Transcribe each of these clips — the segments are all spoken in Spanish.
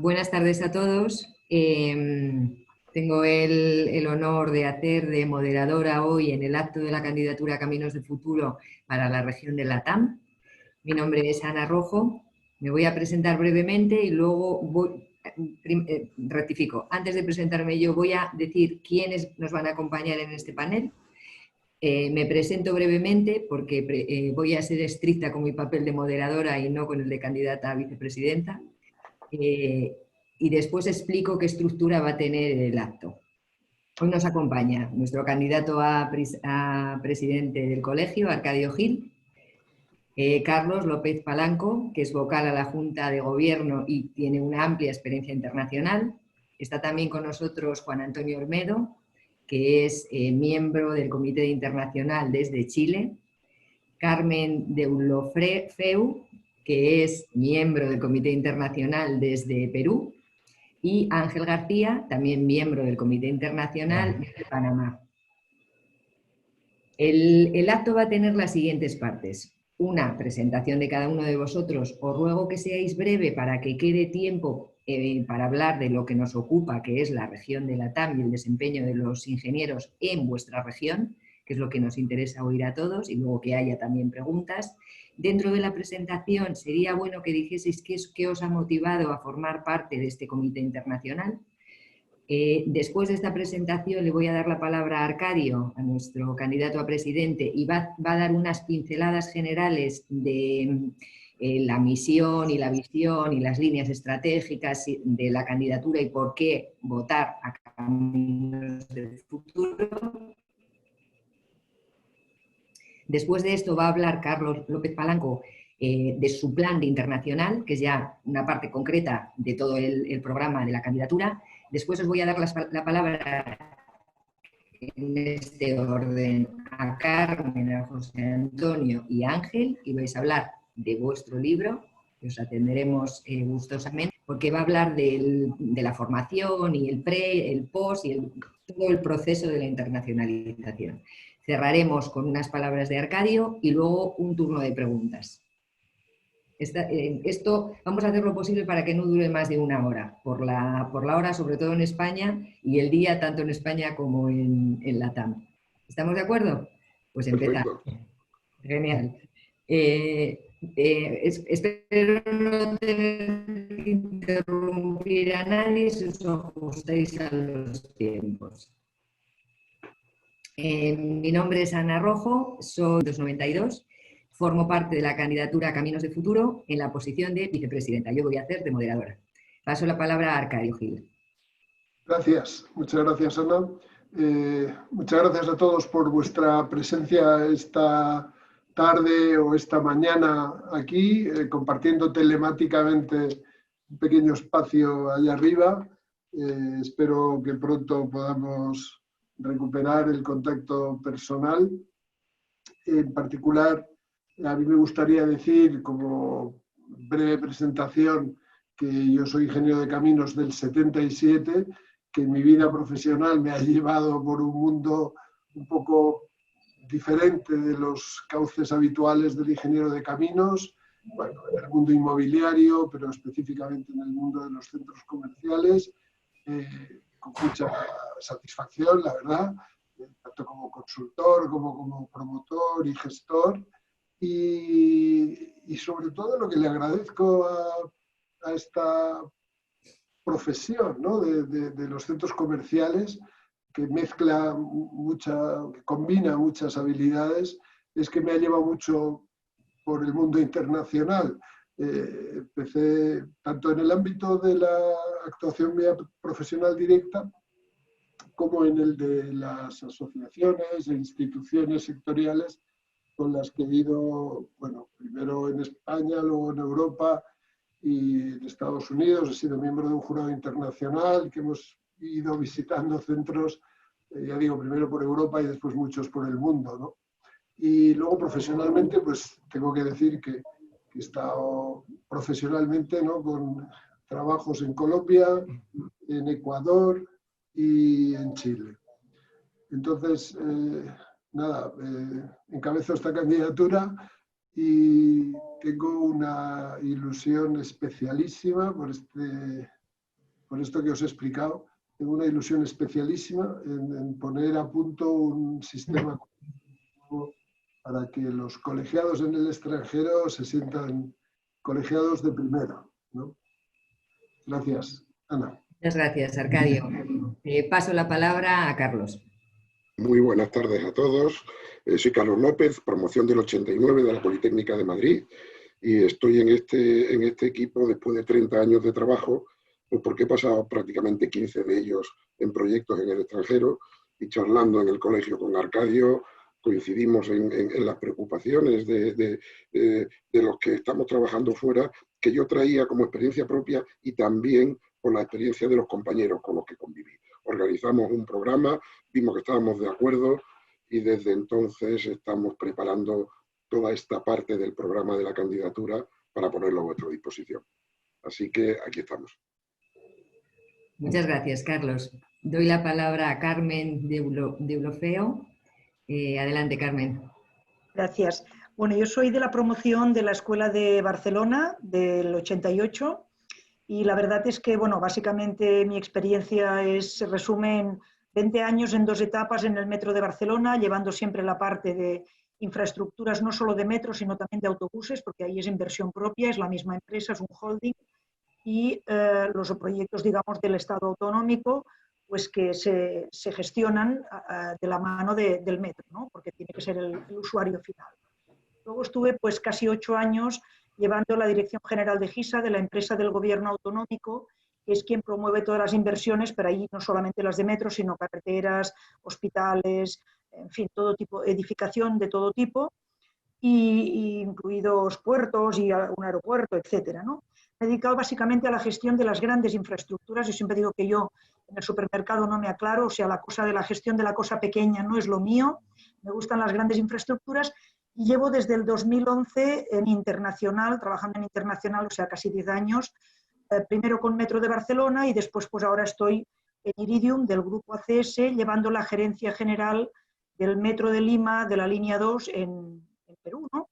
Buenas tardes a todos. Tengo el honor de hacer de moderadora hoy en el acto de la candidatura Caminos de Futuro para la región de Latam. Mi nombre es Ana Rojo. Me voy a presentar brevemente y luego rectifico. Antes de presentarme yo voy a decir quiénes nos van a acompañar en este panel. Me presento brevemente porque voy a ser estricta con mi papel de moderadora y no con el de candidata a vicepresidenta. Y después explico qué estructura va a tener el acto. Hoy nos acompaña nuestro candidato a presidente del colegio, Arcadio Gil, Carlos López Palanco, que es vocal a la Junta de Gobierno y tiene una amplia experiencia internacional. Está también con nosotros Juan Antonio Olmedo, que es miembro del Comité Internacional desde Chile, Carmen Deulofeu, que es miembro del Comité Internacional desde Perú, y Ángel García, también miembro del Comité Internacional desde Panamá. El acto va a tener las siguientes partes. Una presentación de cada uno de vosotros. Os ruego que seáis breve para que quede tiempo para hablar de lo que nos ocupa, que es la región de Latam y el desempeño de los ingenieros en vuestra región, que es lo que nos interesa oír a todos, y luego que haya también preguntas. Dentro de la presentación sería bueno que dijeseis qué os ha motivado a formar parte de este comité internacional. Después de esta presentación le voy a dar la palabra a Arcadio, a nuestro candidato a presidente, y va a dar unas pinceladas generales de la misión y la visión y las líneas estratégicas de la candidatura y por qué votar a Caminos del Futuro. Después de esto va a hablar Carlos López Palanco de su plan de internacional, que es ya una parte concreta de todo el programa de la candidatura. Después os voy a dar la palabra en este orden a Carmen, a José Antonio y a Ángel, y vais a hablar de vuestro libro, que os atenderemos gustosamente, porque va a hablar de la formación y el pre, el post y todo el proceso de la internacionalización. Cerraremos con unas palabras de Arcadio y luego un turno de preguntas. Esto vamos a hacer lo posible para que no dure más de una hora, por la hora, sobre todo en España, y el día tanto en España como en Latam. ¿Estamos de acuerdo? Pues empezamos. Genial. Espero no tener que interrumpir a nadie si os ajustáis a los tiempos. Mi nombre es Ana Rojo, soy 292. Formo parte de la candidatura Caminos de Futuro en la posición de vicepresidenta. Yo voy a hacer de moderadora. Paso la palabra a Arcadio Gil. Gracias, muchas gracias, Ana. Muchas gracias a todos por vuestra presencia esta tarde o esta mañana aquí, compartiendo telemáticamente un pequeño espacio allá arriba. Espero que pronto podamos recuperar el contacto personal. En particular, a mí me gustaría decir, como breve presentación, que yo soy ingeniero de caminos del 77, que mi vida profesional me ha llevado por un mundo un poco diferente de los cauces habituales del ingeniero de caminos, bueno, en el mundo inmobiliario, pero específicamente en el mundo de los centros comerciales, con mucha satisfacción, la verdad, tanto como consultor, como promotor y gestor. Y sobre todo lo que le agradezco a esta profesión, ¿no? de los centros comerciales, que mezcla que combina muchas habilidades, es que me ha llevado mucho por el mundo internacional. Empecé tanto en el ámbito de la actuación mía profesional directa como en el de las asociaciones e instituciones sectoriales con las que he ido, bueno, primero en España, luego en Europa y en Estados Unidos. He sido miembro de un jurado internacional que hemos ido visitando centros, ya digo, primero por Europa y después muchos por el mundo, ¿no? Y luego profesionalmente, pues tengo que decir que he estado profesionalmente, ¿no?, con trabajos en Colombia, en Ecuador y en Chile. Entonces, nada, encabezo esta candidatura y tengo una ilusión especialísima por este por esto que os he explicado, tengo una ilusión especialísima en poner a punto un sistema para que los colegiados en el extranjero se sientan colegiados de primera, ¿no? Gracias, Ana. Muchas gracias, Arcadio. Paso la palabra a Carlos. Muy buenas tardes a todos. Soy Carlos López, promoción del 89 de la Politécnica de Madrid, y estoy en este equipo después de 30 años de trabajo, pues porque he pasado prácticamente 15 de ellos en proyectos en el extranjero, y charlando en el colegio con Arcadio coincidimos en las preocupaciones de los que estamos trabajando fuera, que yo traía como experiencia propia y también por la experiencia de los compañeros con los que conviví. Organizamos un programa, vimos que estábamos de acuerdo y desde entonces estamos preparando toda esta parte del programa de la candidatura para ponerlo a vuestra disposición. Así que aquí estamos. Muchas gracias, Carlos. Doy la palabra a Carmen Deulofeo. Adelante, Carmen. Gracias. Bueno, yo soy de la promoción de la Escuela de Barcelona del 88 y la verdad es que, bueno, básicamente mi experiencia se resume en 20 años en 2 etapas en el metro de Barcelona, llevando siempre la parte de infraestructuras no solo de metro, sino también de autobuses, porque ahí es inversión propia, es la misma empresa, es un holding, y los proyectos, digamos, del Estado autonómico, pues que se gestionan de la mano del metro, ¿no? Porque tiene que ser el usuario final. Luego estuve pues casi 8 años llevando la Dirección General de GISA, de la empresa del gobierno autonómico, que es quien promueve todas las inversiones, pero ahí no solamente las de metro, sino carreteras, hospitales, en fin, todo tipo, edificación de todo tipo, y incluidos puertos y un aeropuerto, etcétera, ¿no? Me he dedicado básicamente a la gestión de las grandes infraestructuras. Yo siempre digo que yo en el supermercado no me aclaro, o sea, la gestión de la cosa pequeña no es lo mío, me gustan las grandes infraestructuras y llevo desde el 2011 en internacional, trabajando en internacional, o sea, casi 10 años, primero con Metro de Barcelona y después pues ahora estoy en Iridium del grupo ACS llevando la gerencia general del Metro de Lima de la línea 2 en Perú, ¿no?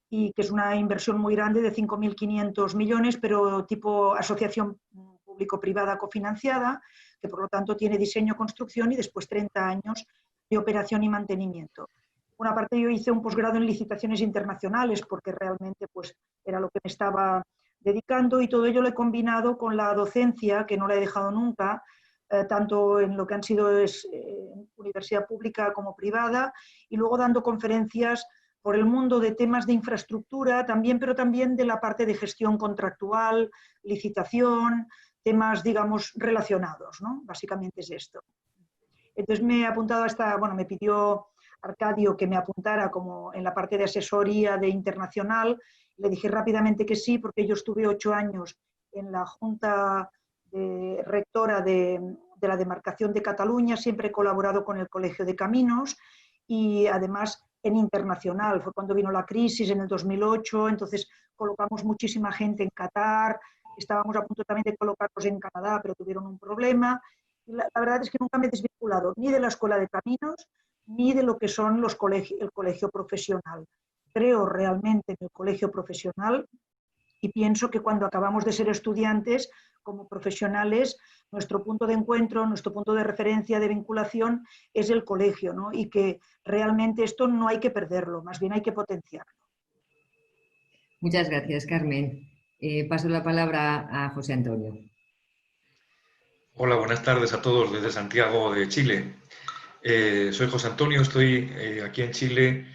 Y que es una inversión muy grande de 5.500 millones, pero tipo asociación público-privada cofinanciada, que por lo tanto tiene diseño, construcción y después 30 años de operación y mantenimiento. Una parte yo hice un posgrado en licitaciones internacionales porque realmente pues, era lo que me estaba dedicando y todo ello lo he combinado con la docencia, que no la he dejado nunca, tanto en lo que han sido universidad pública como privada, y luego dando conferencias por el mundo de temas de infraestructura también, pero también de la parte de gestión contractual, licitación, temas, digamos, relacionados, ¿no? Básicamente es esto. Entonces me he apuntado a me pidió Arcadio que me apuntara como en la parte de asesoría de internacional. Le dije rápidamente que sí, porque yo estuve 8 años en la Junta Rectora de la Demarcación de Cataluña, siempre he colaborado con el Colegio de Caminos y además en internacional. Fue cuando vino la crisis en el 2008, entonces colocamos muchísima gente en Qatar, estábamos a punto también de colocarlos en Canadá, pero tuvieron un problema. Y la verdad es que nunca me he desvinculado ni de la Escuela de Caminos ni de lo que son el colegio profesional. Creo realmente en el colegio profesional y pienso que cuando acabamos de ser estudiantes, como profesionales, nuestro punto de encuentro, nuestro punto de referencia, de vinculación, es el colegio, ¿no? Y que realmente esto no hay que perderlo, más bien hay que potenciarlo. Muchas gracias, Carmen. Paso la palabra a José Antonio. Hola, buenas tardes a todos desde Santiago de Chile. Soy José Antonio, estoy aquí en Chile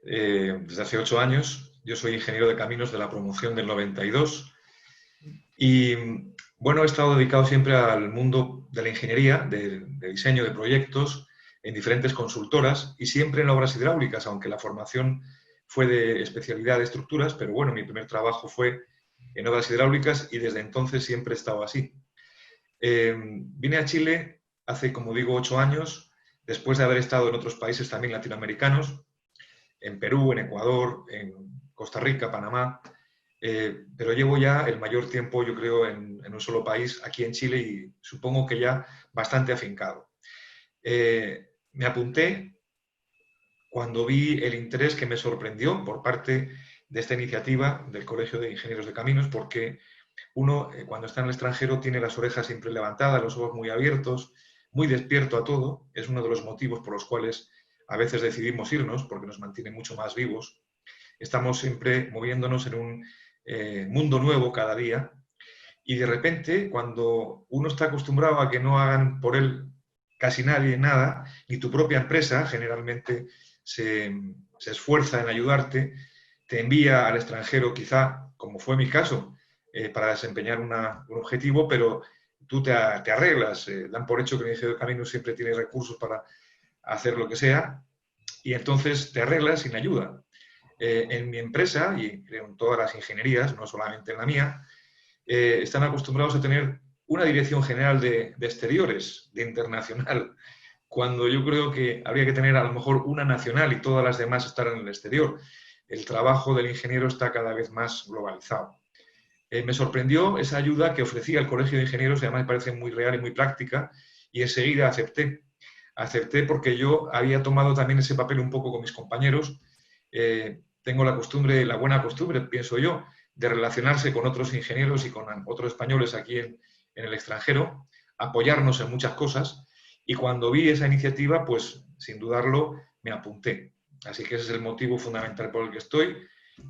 desde hace 8 años. Yo soy ingeniero de caminos de la promoción del 92 y bueno, he estado dedicado siempre al mundo de la ingeniería, de diseño de proyectos en diferentes consultoras y siempre en obras hidráulicas, aunque la formación fue de especialidad de estructuras, pero bueno, mi primer trabajo fue en obras hidráulicas y desde entonces siempre he estado así. Vine a Chile hace, como digo, 8 años, después de haber estado en otros países también latinoamericanos, en Perú, en Ecuador, en Costa Rica, Panamá, pero llevo ya el mayor tiempo, yo creo, en un solo país, aquí en Chile, y supongo que ya bastante afincado. Me apunté cuando vi el interés que me sorprendió por parte de esta iniciativa del Colegio de Ingenieros de Caminos, porque uno cuando está en el extranjero tiene las orejas siempre levantadas, los ojos muy abiertos, muy despierto a todo. Es uno de los motivos por los cuales a veces decidimos irnos, porque nos mantiene mucho más vivos. Estamos siempre moviéndonos en un mundo nuevo cada día. Y de repente, cuando uno está acostumbrado a que no hagan por él casi nadie nada, ni tu propia empresa generalmente se esfuerza en ayudarte, te envía al extranjero quizá, como fue mi caso, para desempeñar un objetivo, pero tú te arreglas, dan por hecho que el ingeniero de caminos siempre tiene recursos para hacer lo que sea, y entonces te arreglas sin ayuda. En mi empresa, y creo en todas las ingenierías, no solamente en la mía, están acostumbrados a tener una dirección general de exteriores, de internacional, cuando yo creo que habría que tener a lo mejor una nacional y todas las demás estar en el exterior. El trabajo del ingeniero está cada vez más globalizado. Me sorprendió esa ayuda que ofrecía el Colegio de Ingenieros, y además me parece muy real y muy práctica, y enseguida acepté. Acepté porque yo había tomado también ese papel un poco con mis compañeros. Tengo la costumbre, la buena costumbre, pienso yo, de relacionarse con otros ingenieros y con otros españoles aquí en el extranjero, apoyarnos en muchas cosas, y cuando vi esa iniciativa, pues sin dudarlo, me apunté. Así que ese es el motivo fundamental por el que estoy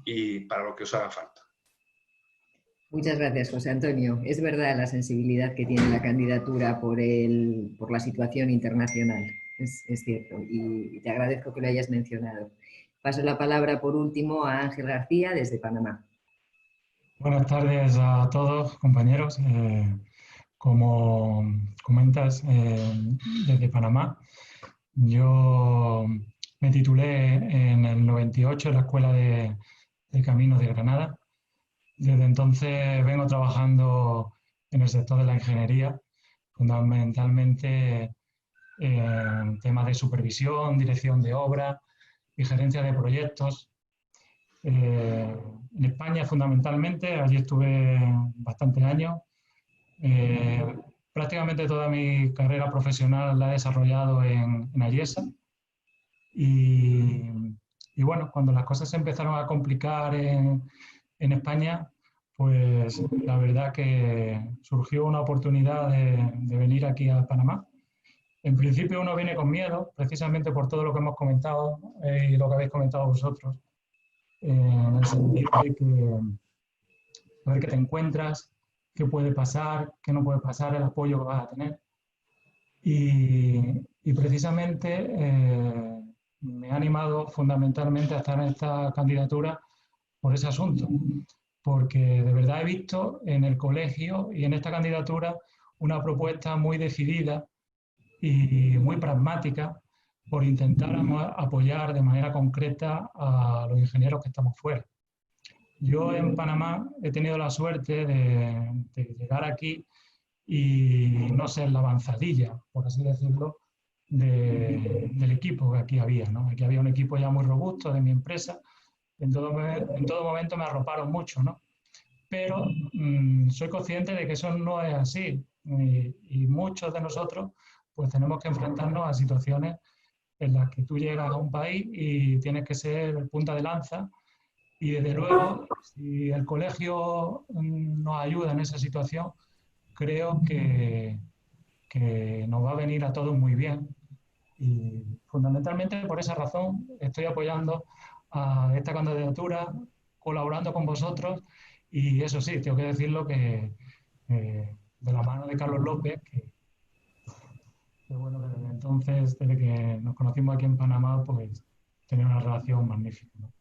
y para lo que os haga falta. Muchas gracias, José Antonio. Es verdad la sensibilidad que tiene la candidatura por la situación internacional. Es cierto, y te agradezco que lo hayas mencionado. Paso la palabra, por último, a Ángel García, desde Panamá. Buenas tardes a todos, compañeros. Como comentas, desde Panamá, yo me titulé en el 98 en la Escuela de Caminos de Granada. Desde entonces vengo trabajando en el sector de la ingeniería, fundamentalmente en temas de supervisión, dirección de obras y gerencia de proyectos. En España fundamentalmente, allí estuve bastantes años. Prácticamente toda mi carrera profesional la he desarrollado en Ayesa. Y bueno, cuando las cosas se empezaron a complicar en España, pues la verdad que surgió una oportunidad de venir aquí a Panamá. En principio uno viene con miedo, precisamente por todo lo que hemos comentado y lo que habéis comentado vosotros, en el sentido de que a ver qué te encuentras, qué puede pasar, qué no puede pasar, el apoyo que vas a tener. Y precisamente me ha animado fundamentalmente a estar en esta candidatura por ese asunto, porque de verdad he visto en el colegio y en esta candidatura una propuesta muy decidida y muy pragmática por intentar apoyar de manera concreta a los ingenieros que estamos fuera. Yo en Panamá he tenido la suerte de llegar aquí y no ser la avanzadilla, por así decirlo, del equipo que aquí había, ¿no? Aquí había un equipo ya muy robusto de mi empresa. En todo momento me arroparon mucho, ¿no? Pero soy consciente de que eso no es así y muchos de nosotros pues tenemos que enfrentarnos a situaciones en las que tú llegas a un país y tienes que ser punta de lanza y desde luego si el colegio nos ayuda en esa situación creo que nos va a venir a todos muy bien y fundamentalmente por esa razón estoy apoyando a esta candidatura, colaborando con vosotros y eso sí, tengo que decirlo que de la mano de Carlos López, que bueno, que desde entonces, desde que nos conocimos aquí en Panamá, pues tenía una relación magnífica, ¿no?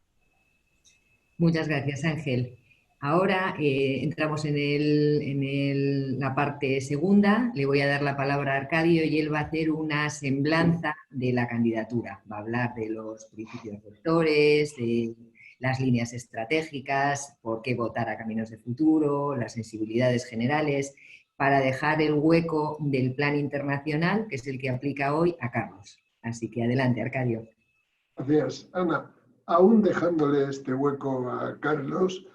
Muchas gracias, Ángel. Ahora entramos en la parte segunda. Le voy a dar la palabra a Arcadio y él va a hacer una semblanza de la candidatura. Va a hablar de los principios rectores, de las líneas estratégicas, por qué votar a Caminos de Futuro, las sensibilidades generales, para dejar el hueco del plan internacional, que es el que aplica hoy, a Carlos. Así que adelante, Arcadio. Gracias, Ana. Aún dejándole este hueco a Carlos,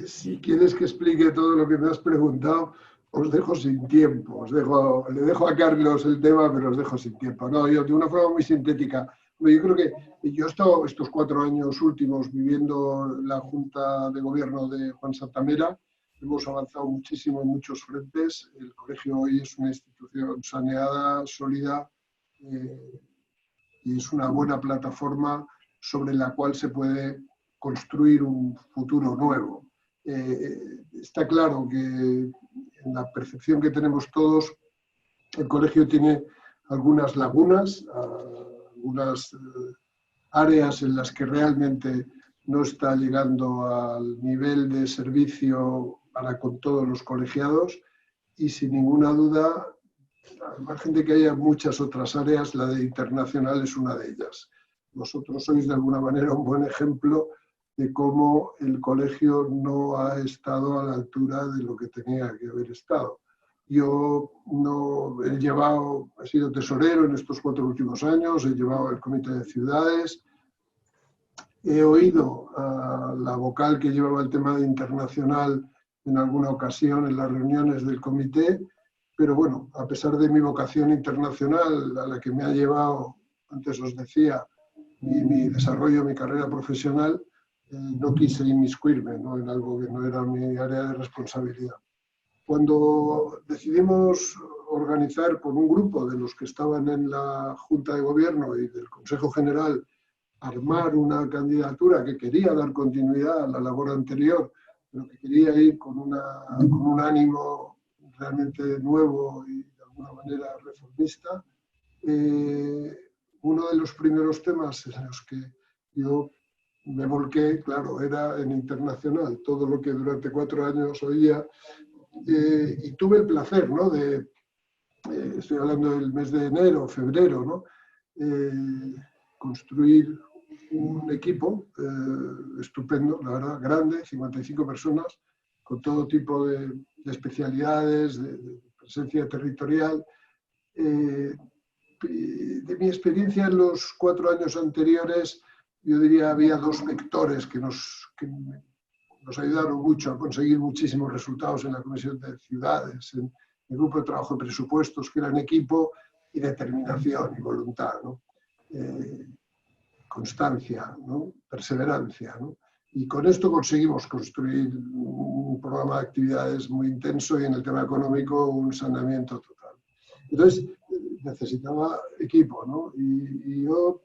si quieres que explique todo lo que me has preguntado, os dejo sin tiempo. Le dejo a Carlos el tema, pero os dejo sin tiempo. No, yo de una forma muy sintética. Yo creo que yo he estado estos 4 años últimos viviendo la Junta de Gobierno de Juan Santamera hemos avanzado muchísimo en muchos frentes. El colegio hoy es una institución saneada, sólida, y es una buena plataforma sobre la cual se puede construir un futuro nuevo. Está claro que en la percepción que tenemos todos, el colegio tiene algunas lagunas, algunas áreas en las que realmente no está llegando al nivel de servicio para con todos los colegiados, y sin ninguna duda, al margen de que haya muchas otras áreas, la de internacional es una de ellas. Vosotros sois de alguna manera un buen ejemplo de cómo el colegio no ha estado a la altura de lo que tenía que haber estado. Yo no he sido tesorero en estos 4 últimos años, he llevado el comité de ciudades, he oído a la vocal que llevaba el tema de internacional en alguna ocasión en las reuniones del comité, pero bueno, a pesar de mi vocación internacional, a la que me ha llevado, antes os decía, mi desarrollo, mi carrera profesional, no quise inmiscuirme, ¿no?, en algo que no era mi área de responsabilidad. Cuando decidimos organizar con un grupo de los que estaban en la Junta de Gobierno y del Consejo General, armar una candidatura que quería dar continuidad a la labor anterior, pero que quería ir con un ánimo realmente nuevo y de alguna manera reformista, uno de los primeros temas en los que yo me volqué, claro, era en internacional, todo lo que durante 4 años oía, y tuve el placer, ¿no?, estoy hablando del mes de enero, febrero, ¿no?, construir un equipo estupendo, la verdad, grande, 55 personas, con todo tipo de especialidades, de presencia territorial. De mi experiencia en los 4 años anteriores, yo diría había 2 vectores que nos ayudaron mucho a conseguir muchísimos resultados en la Comisión de Ciudades, en el grupo de trabajo de presupuestos, que eran equipo, y determinación y voluntad, ¿no? Constancia, ¿no?, perseverancia, ¿no? Y con esto conseguimos construir un programa de actividades muy intenso y en el tema económico un saneamiento total. Entonces necesitaba equipo, ¿no? Y yo,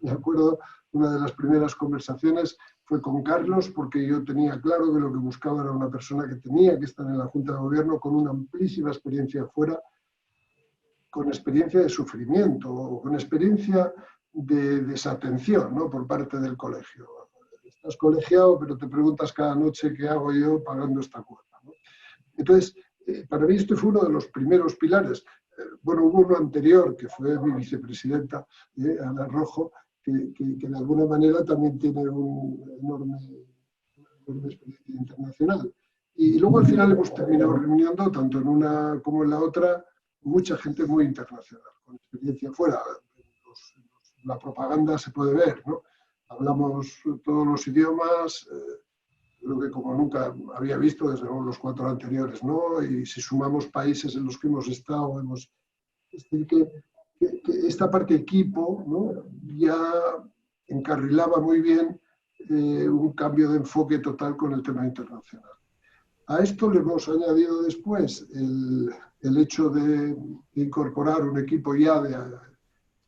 me acuerdo, una de las primeras conversaciones fue con Carlos, porque yo tenía claro que lo que buscaba era una persona que tenía que estar en la Junta de Gobierno con una amplísima experiencia fuera, con experiencia de sufrimiento, con experiencia de desatención, ¿no?, por parte del colegio. Estás colegiado, pero te preguntas cada noche qué hago yo pagando esta cuota, ¿no? Entonces, para mí este fue uno de los primeros pilares. Bueno, hubo uno anterior, que fue mi vicepresidenta, Ana Rojo, que de alguna manera también tiene una enorme experiencia internacional. Y luego al final hemos terminado reuniendo, tanto en una como en la otra, mucha gente muy internacional, con experiencia fuera. La propaganda se puede ver, ¿no? Hablamos todos los idiomas, creo que como nunca había visto desde luego los 4 anteriores, ¿no? Y si sumamos países en los que hemos estado, es decir, que esta parte equipo, ¿no?, ya encarrilaba muy bien un cambio de enfoque total con el tema internacional. A esto le hemos añadido después el hecho de incorporar un equipo ya de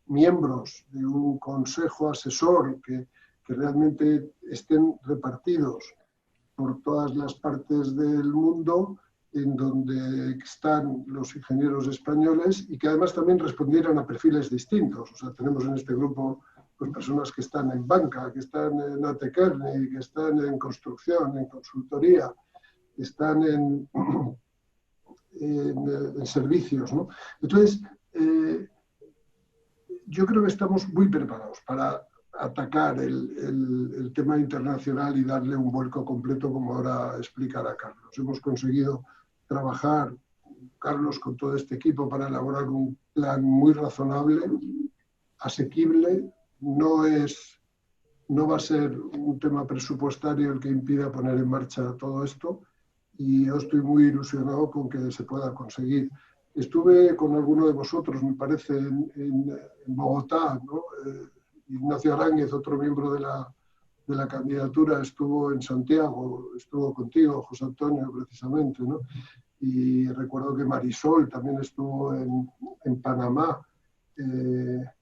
miembros de un consejo asesor que realmente estén repartidos por todas las partes del mundo, en donde están los ingenieros españoles y que además también respondieran a perfiles distintos. O sea, tenemos en este grupo pues, personas que están en banca, que están en AT Kearney, que están en construcción, en consultoría, que están en servicios, ¿no? Entonces, yo creo que estamos muy preparados para atacar el tema internacional y darle un vuelco completo, como ahora explicará Carlos. Hemos conseguido trabajar, Carlos, con todo este equipo para elaborar un plan muy razonable, asequible. No va a ser un tema presupuestario el que impida poner en marcha todo esto, y yo estoy muy ilusionado con que se pueda conseguir. Estuve con alguno de vosotros, me parece, en Bogotá, ¿no? Ignacio Aránguez, otro miembro de de la candidatura estuvo en Santiago, estuvo contigo, José Antonio, precisamente, ¿no? Y recuerdo que Marisol también estuvo en Panamá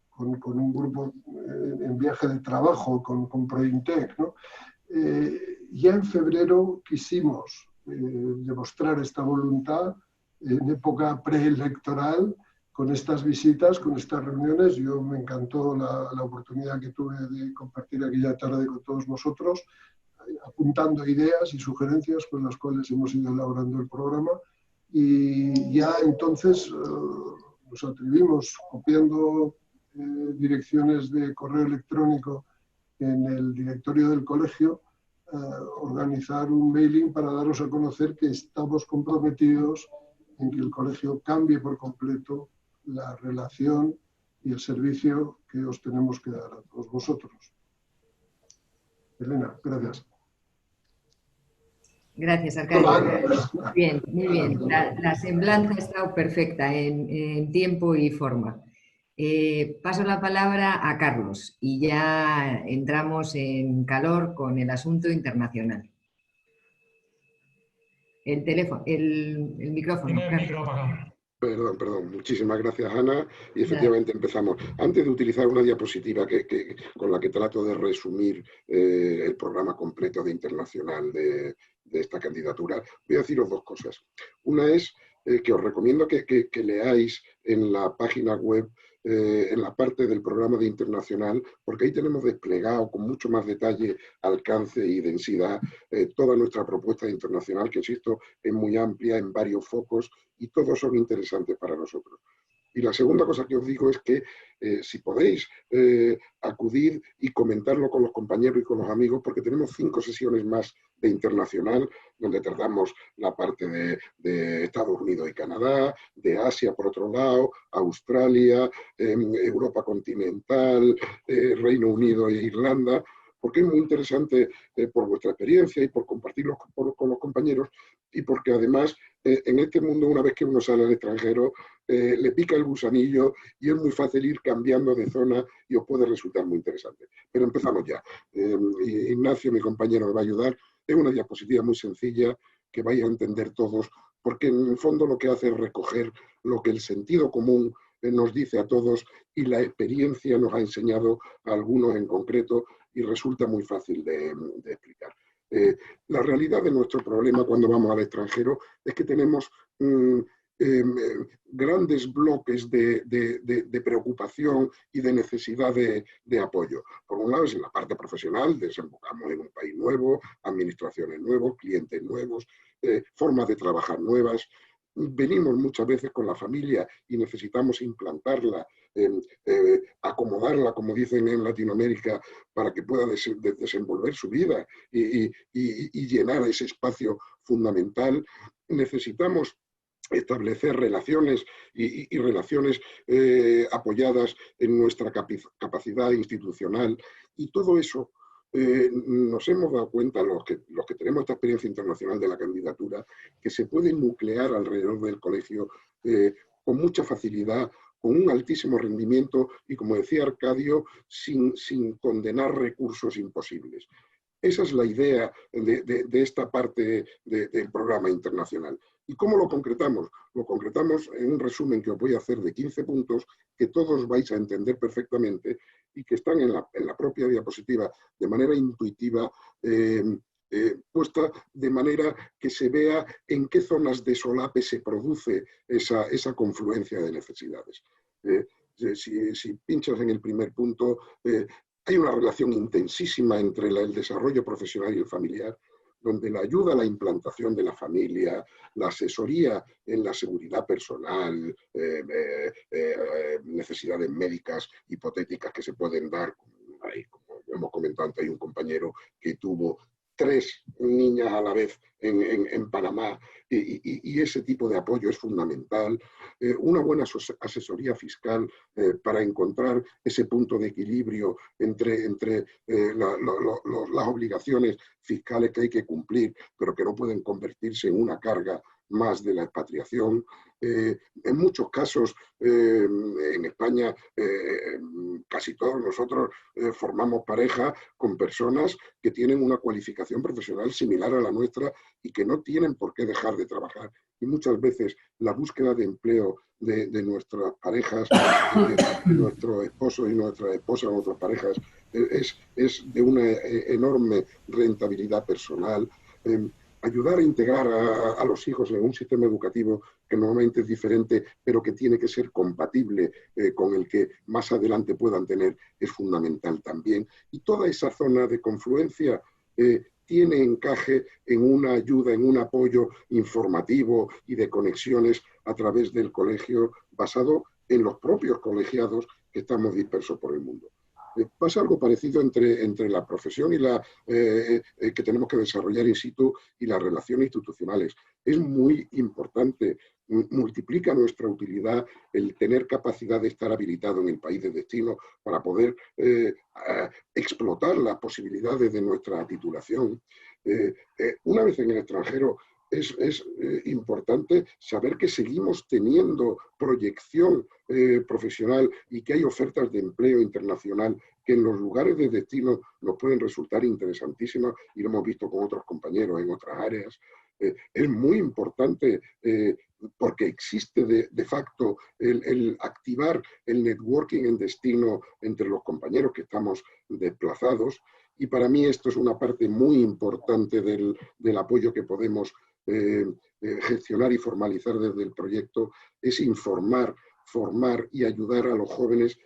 con un grupo en viaje de trabajo con Prointec, ¿no? Ya en febrero quisimos demostrar esta voluntad en época preelectoral con estas visitas, con estas reuniones. Yo me encantó la oportunidad que tuve de compartir aquella tarde con todos vosotros, apuntando ideas y sugerencias con las cuales hemos ido elaborando el programa. Y ya entonces nos atrevimos, copiando direcciones de correo electrónico en el directorio del colegio, organizar un mailing para daros a conocer que estamos comprometidos en que el colegio cambie por completo la relación y el servicio que os tenemos que dar a todos vosotros. Elena, gracias. Gracias, alcalde. Bien, muy bien. La semblanza ha estado perfecta en tiempo y forma. Paso la palabra a Carlos y ya entramos en calor con el asunto internacional. El teléfono, el micrófono. Tiene el micro apagado. Perdón. Muchísimas gracias, Ana. Y efectivamente empezamos. Antes de utilizar una diapositiva con la que trato de resumir el programa completo de internacional de esta candidatura, voy a deciros dos cosas. Una es que os recomiendo que leáis en la página web, en la parte del programa de internacional, porque ahí tenemos desplegado con mucho más detalle, alcance y densidad toda nuestra propuesta internacional, que insisto, es muy amplia en varios focos y todos son interesantes para nosotros. Y la segunda cosa que os digo es que si podéis, acudid y comentarlo con los compañeros y con los amigos, porque tenemos 5 sesiones más de internacional, donde tratamos la parte de Estados Unidos y Canadá, de Asia por otro lado, Australia, Europa continental, Reino Unido e Irlanda, porque es muy interesante por vuestra experiencia y por compartirlo con los compañeros, y porque además en este mundo, una vez que uno sale al extranjero, le pica el gusanillo y es muy fácil ir cambiando de zona y os puede resultar muy interesante. Pero empezamos ya. Ignacio, mi compañero, me va a ayudar. Es una diapositiva muy sencilla que vais a entender todos, porque en el fondo lo que hace es recoger lo que el sentido común nos dice a todos y la experiencia nos ha enseñado a algunos en concreto, y resulta muy fácil de explicar. La realidad de nuestro problema cuando vamos al extranjero es que tenemos grandes bloques de preocupación y de necesidad de apoyo. Por un lado es en la parte profesional, desembocamos en un país nuevo, administraciones nuevas, clientes nuevos, formas de trabajar nuevas. Venimos muchas veces con la familia y necesitamos implantarla, acomodarla, como dicen en Latinoamérica, para que pueda desenvolver su vida y llenar ese espacio fundamental. Necesitamos establecer relaciones y relaciones apoyadas en nuestra capacidad institucional, y todo eso nos hemos dado cuenta, los que tenemos esta experiencia internacional de la candidatura, que se puede nuclear alrededor del colegio con mucha facilidad, con un altísimo rendimiento y, como decía Arcadio, sin condenar recursos imposibles. Esa es la idea de esta parte del programa internacional. ¿Y cómo lo concretamos? Lo concretamos en un resumen que os voy a hacer de 15 puntos que todos vais a entender perfectamente y que están en la propia diapositiva de manera intuitiva, puesta de manera que se vea en qué zonas de solape se produce esa confluencia de necesidades. Si pinchas en el primer punto, hay una relación intensísima entre el desarrollo profesional y el familiar, donde la ayuda a la implantación de la familia, la asesoría en la seguridad personal, necesidades médicas hipotéticas que se pueden dar, como hemos comentado antes, hay un compañero que tuvo 3 niñas a la vez en Panamá, y ese tipo de apoyo es fundamental. Una buena asesoría fiscal para encontrar ese punto de equilibrio entre las obligaciones fiscales que hay que cumplir, pero que no pueden convertirse en una carga más de la expatriación. En muchos casos, en España, casi todos nosotros formamos pareja con personas que tienen una cualificación profesional similar a la nuestra y que no tienen por qué dejar de trabajar. Y muchas veces la búsqueda de empleo de nuestras parejas, de nuestros esposos y nuestras esposas, nuestras parejas, es de una enorme rentabilidad personal. Ayudar a integrar a los hijos en un sistema educativo que normalmente es diferente, pero que tiene que ser compatible con el que más adelante puedan tener, es fundamental también. Y toda esa zona de confluencia tiene encaje en una ayuda, en un apoyo informativo y de conexiones a través del colegio basado en los propios colegiados que estamos dispersos por el mundo. Pasa algo parecido entre la profesión y que tenemos que desarrollar in situ y las relaciones institucionales. Es muy importante, multiplica nuestra utilidad el tener capacidad de estar habilitado en el país de destino para poder explotar las posibilidades de nuestra titulación. Una vez en el extranjero, es importante saber que seguimos teniendo proyección profesional y que hay ofertas de empleo internacional que en los lugares de destino nos pueden resultar interesantísimas y lo hemos visto con otros compañeros en otras áreas. Es muy importante porque existe de facto el activar el networking en destino entre los compañeros que estamos desplazados, y para mí esto es una parte muy importante del apoyo que podemos gestionar y formalizar desde el proyecto, es informar, formar y ayudar a los jóvenes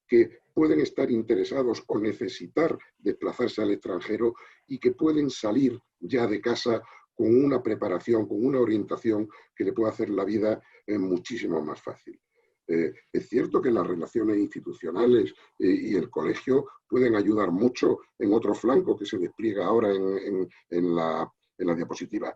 que pueden estar interesados o necesitar desplazarse al extranjero y que pueden salir ya de casa con una preparación, con una orientación que le pueda hacer la vida muchísimo más fácil. Es cierto que las relaciones institucionales y el colegio pueden ayudar mucho en otro flanco que se despliega ahora en la diapositiva.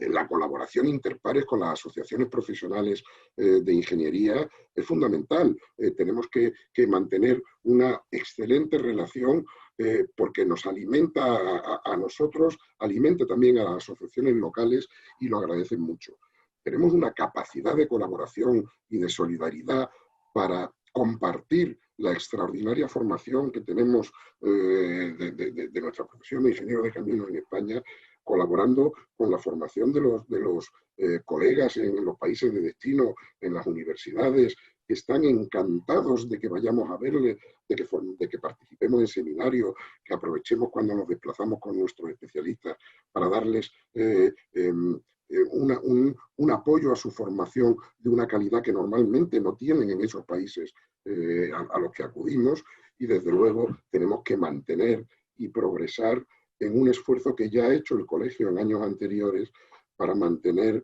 La colaboración interpares con las asociaciones profesionales de ingeniería es fundamental. Tenemos que mantener una excelente relación porque nos alimenta a nosotros, alimenta también a las asociaciones locales y lo agradecen mucho. Tenemos una capacidad de colaboración y de solidaridad para compartir la extraordinaria formación que tenemos de nuestra profesión de ingeniero de caminos en España, colaborando con la formación de los colegas en los países de destino, en las universidades, que están encantados de que vayamos a verles, de que participemos en seminarios, que aprovechemos cuando nos desplazamos con nuestros especialistas para darles un apoyo a su formación de una calidad que normalmente no tienen en esos países a los que acudimos, y desde luego tenemos que mantener y progresar en un esfuerzo que ya ha hecho el colegio en años anteriores para mantener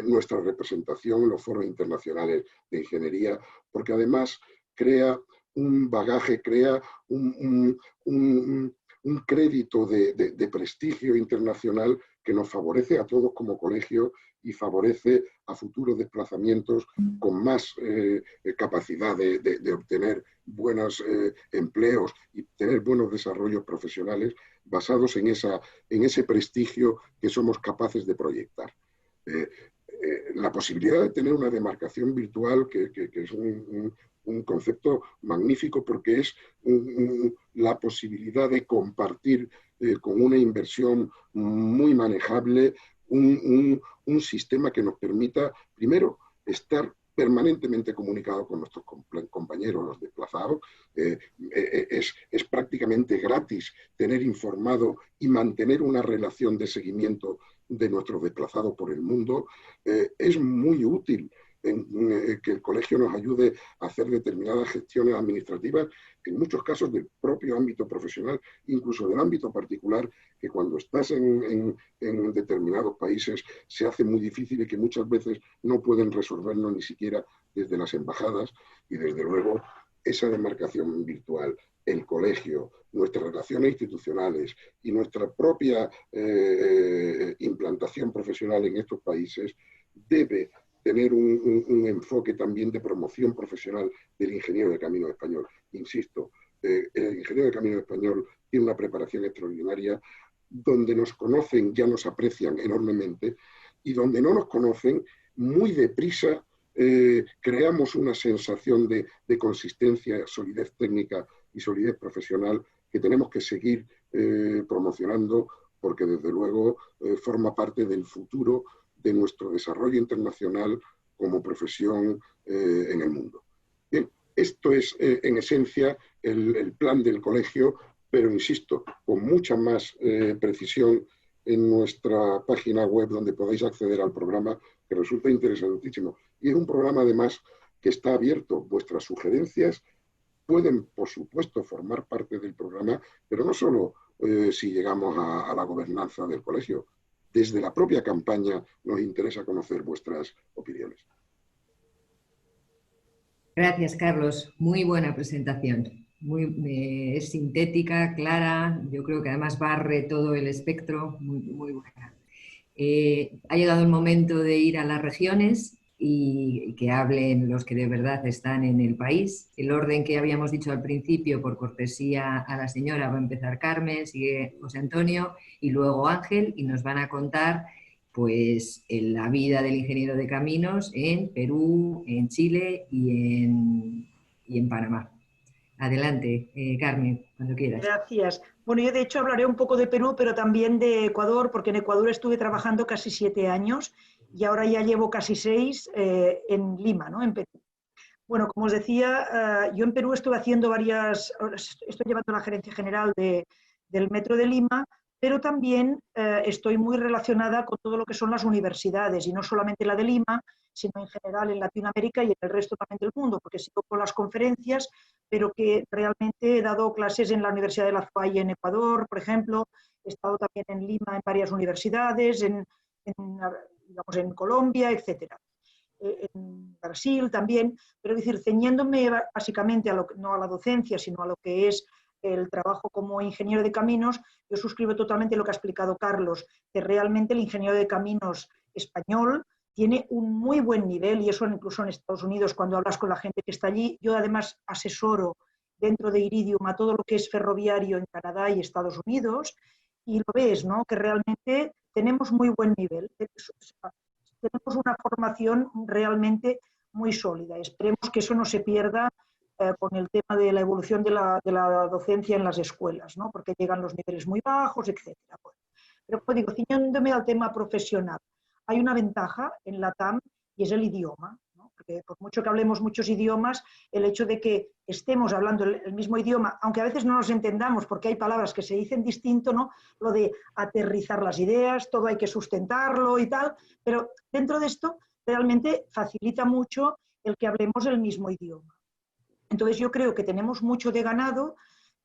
nuestra representación en los foros internacionales de ingeniería, porque además crea un bagaje, crea un crédito de prestigio internacional que nos favorece a todos como colegio y favorece a futuros desplazamientos con más capacidad de obtener buenos empleos y tener buenos desarrollos profesionales basados en ese prestigio que somos capaces de proyectar. La posibilidad de tener una demarcación virtual, que es un concepto magnífico porque es la posibilidad de compartir con una inversión muy manejable un sistema que nos permita, primero, estar permanentemente comunicado con nuestros compañeros, los desplazados. Es prácticamente gratis tener informado y mantener una relación de seguimiento de nuestros desplazados por el mundo. Es muy útil que el colegio nos ayude a hacer determinadas gestiones administrativas, en muchos casos del propio ámbito profesional, incluso del ámbito particular, que cuando estás en determinados países se hace muy difícil y que muchas veces no pueden resolverlo ni siquiera desde las embajadas. Y desde luego esa demarcación virtual, el colegio, nuestras relaciones institucionales y nuestra propia implantación profesional en estos países debe tener un enfoque también de promoción profesional del ingeniero de camino español. Insisto, el ingeniero de camino español tiene una preparación extraordinaria, donde nos conocen ya nos aprecian enormemente, y donde no nos conocen muy deprisa creamos una sensación de consistencia, solidez técnica y solidez profesional que tenemos que seguir promocionando, porque desde luego forma parte del futuro de nuestro desarrollo internacional como profesión en el mundo. Bien, esto es en esencia el plan del colegio, pero insisto, con mucha más precisión en nuestra página web, donde podéis acceder al programa, que resulta interesantísimo. Y es un programa además que está abierto. Vuestras sugerencias pueden, por supuesto, formar parte del programa, pero no solo si llegamos a la gobernanza del colegio. Desde la propia campaña nos interesa conocer vuestras opiniones. Gracias, Carlos. Muy buena presentación. Es sintética, clara. Yo creo que además barre todo el espectro. Muy buena. Ha llegado el momento de ir a las regiones y que hablen los que de verdad están en el país. El orden que habíamos dicho al principio, por cortesía a la señora, va a empezar Carmen, sigue José Antonio y luego Ángel, y nos van a contar pues la vida del ingeniero de caminos en Perú, en Chile y en Panamá. Adelante, Carmen, cuando quieras. Gracias. Bueno, yo de hecho hablaré un poco de Perú, pero también de Ecuador, porque en Ecuador estuve trabajando casi 7 años y ahora ya llevo casi 6 en Lima, ¿no? En Perú. Bueno, como os decía, yo en Perú estuve haciendo estoy llevando la gerencia general del Metro de Lima, pero también estoy muy relacionada con todo lo que son las universidades, y no solamente la de Lima, sino en general en Latinoamérica y en el resto también del mundo, porque sigo con las conferencias, pero que realmente he dado clases en la Universidad de La Faye en Ecuador, por ejemplo, he estado también en Lima en varias universidades, digamos, en Colombia, etcétera. En Brasil también, pero es decir, ceñiéndome básicamente no a la docencia, sino a lo que es el trabajo como ingeniero de caminos, yo suscribo totalmente lo que ha explicado Carlos, que realmente el ingeniero de caminos español tiene un muy buen nivel, y eso incluso en Estados Unidos, cuando hablas con la gente que está allí. Yo además asesoro dentro de Iridium a todo lo que es ferroviario en Canadá y Estados Unidos, y lo ves, ¿no? Que realmente tenemos muy buen nivel. Tenemos una formación realmente muy sólida. Esperemos que eso no se pierda con el tema de la evolución de la docencia en las escuelas, ¿no? Porque llegan los niveles muy bajos, etc. Bueno, pero como digo, ciñéndome al tema profesional, hay una ventaja en la TAM y es el idioma, ¿no? Porque por mucho que hablemos muchos idiomas, el hecho de que estemos hablando el mismo idioma, aunque a veces no nos entendamos porque hay palabras que se dicen distinto, ¿no? Lo de aterrizar las ideas, todo hay que sustentarlo y tal, pero dentro de esto realmente facilita mucho el que hablemos el mismo idioma. Entonces yo creo que tenemos mucho de ganado,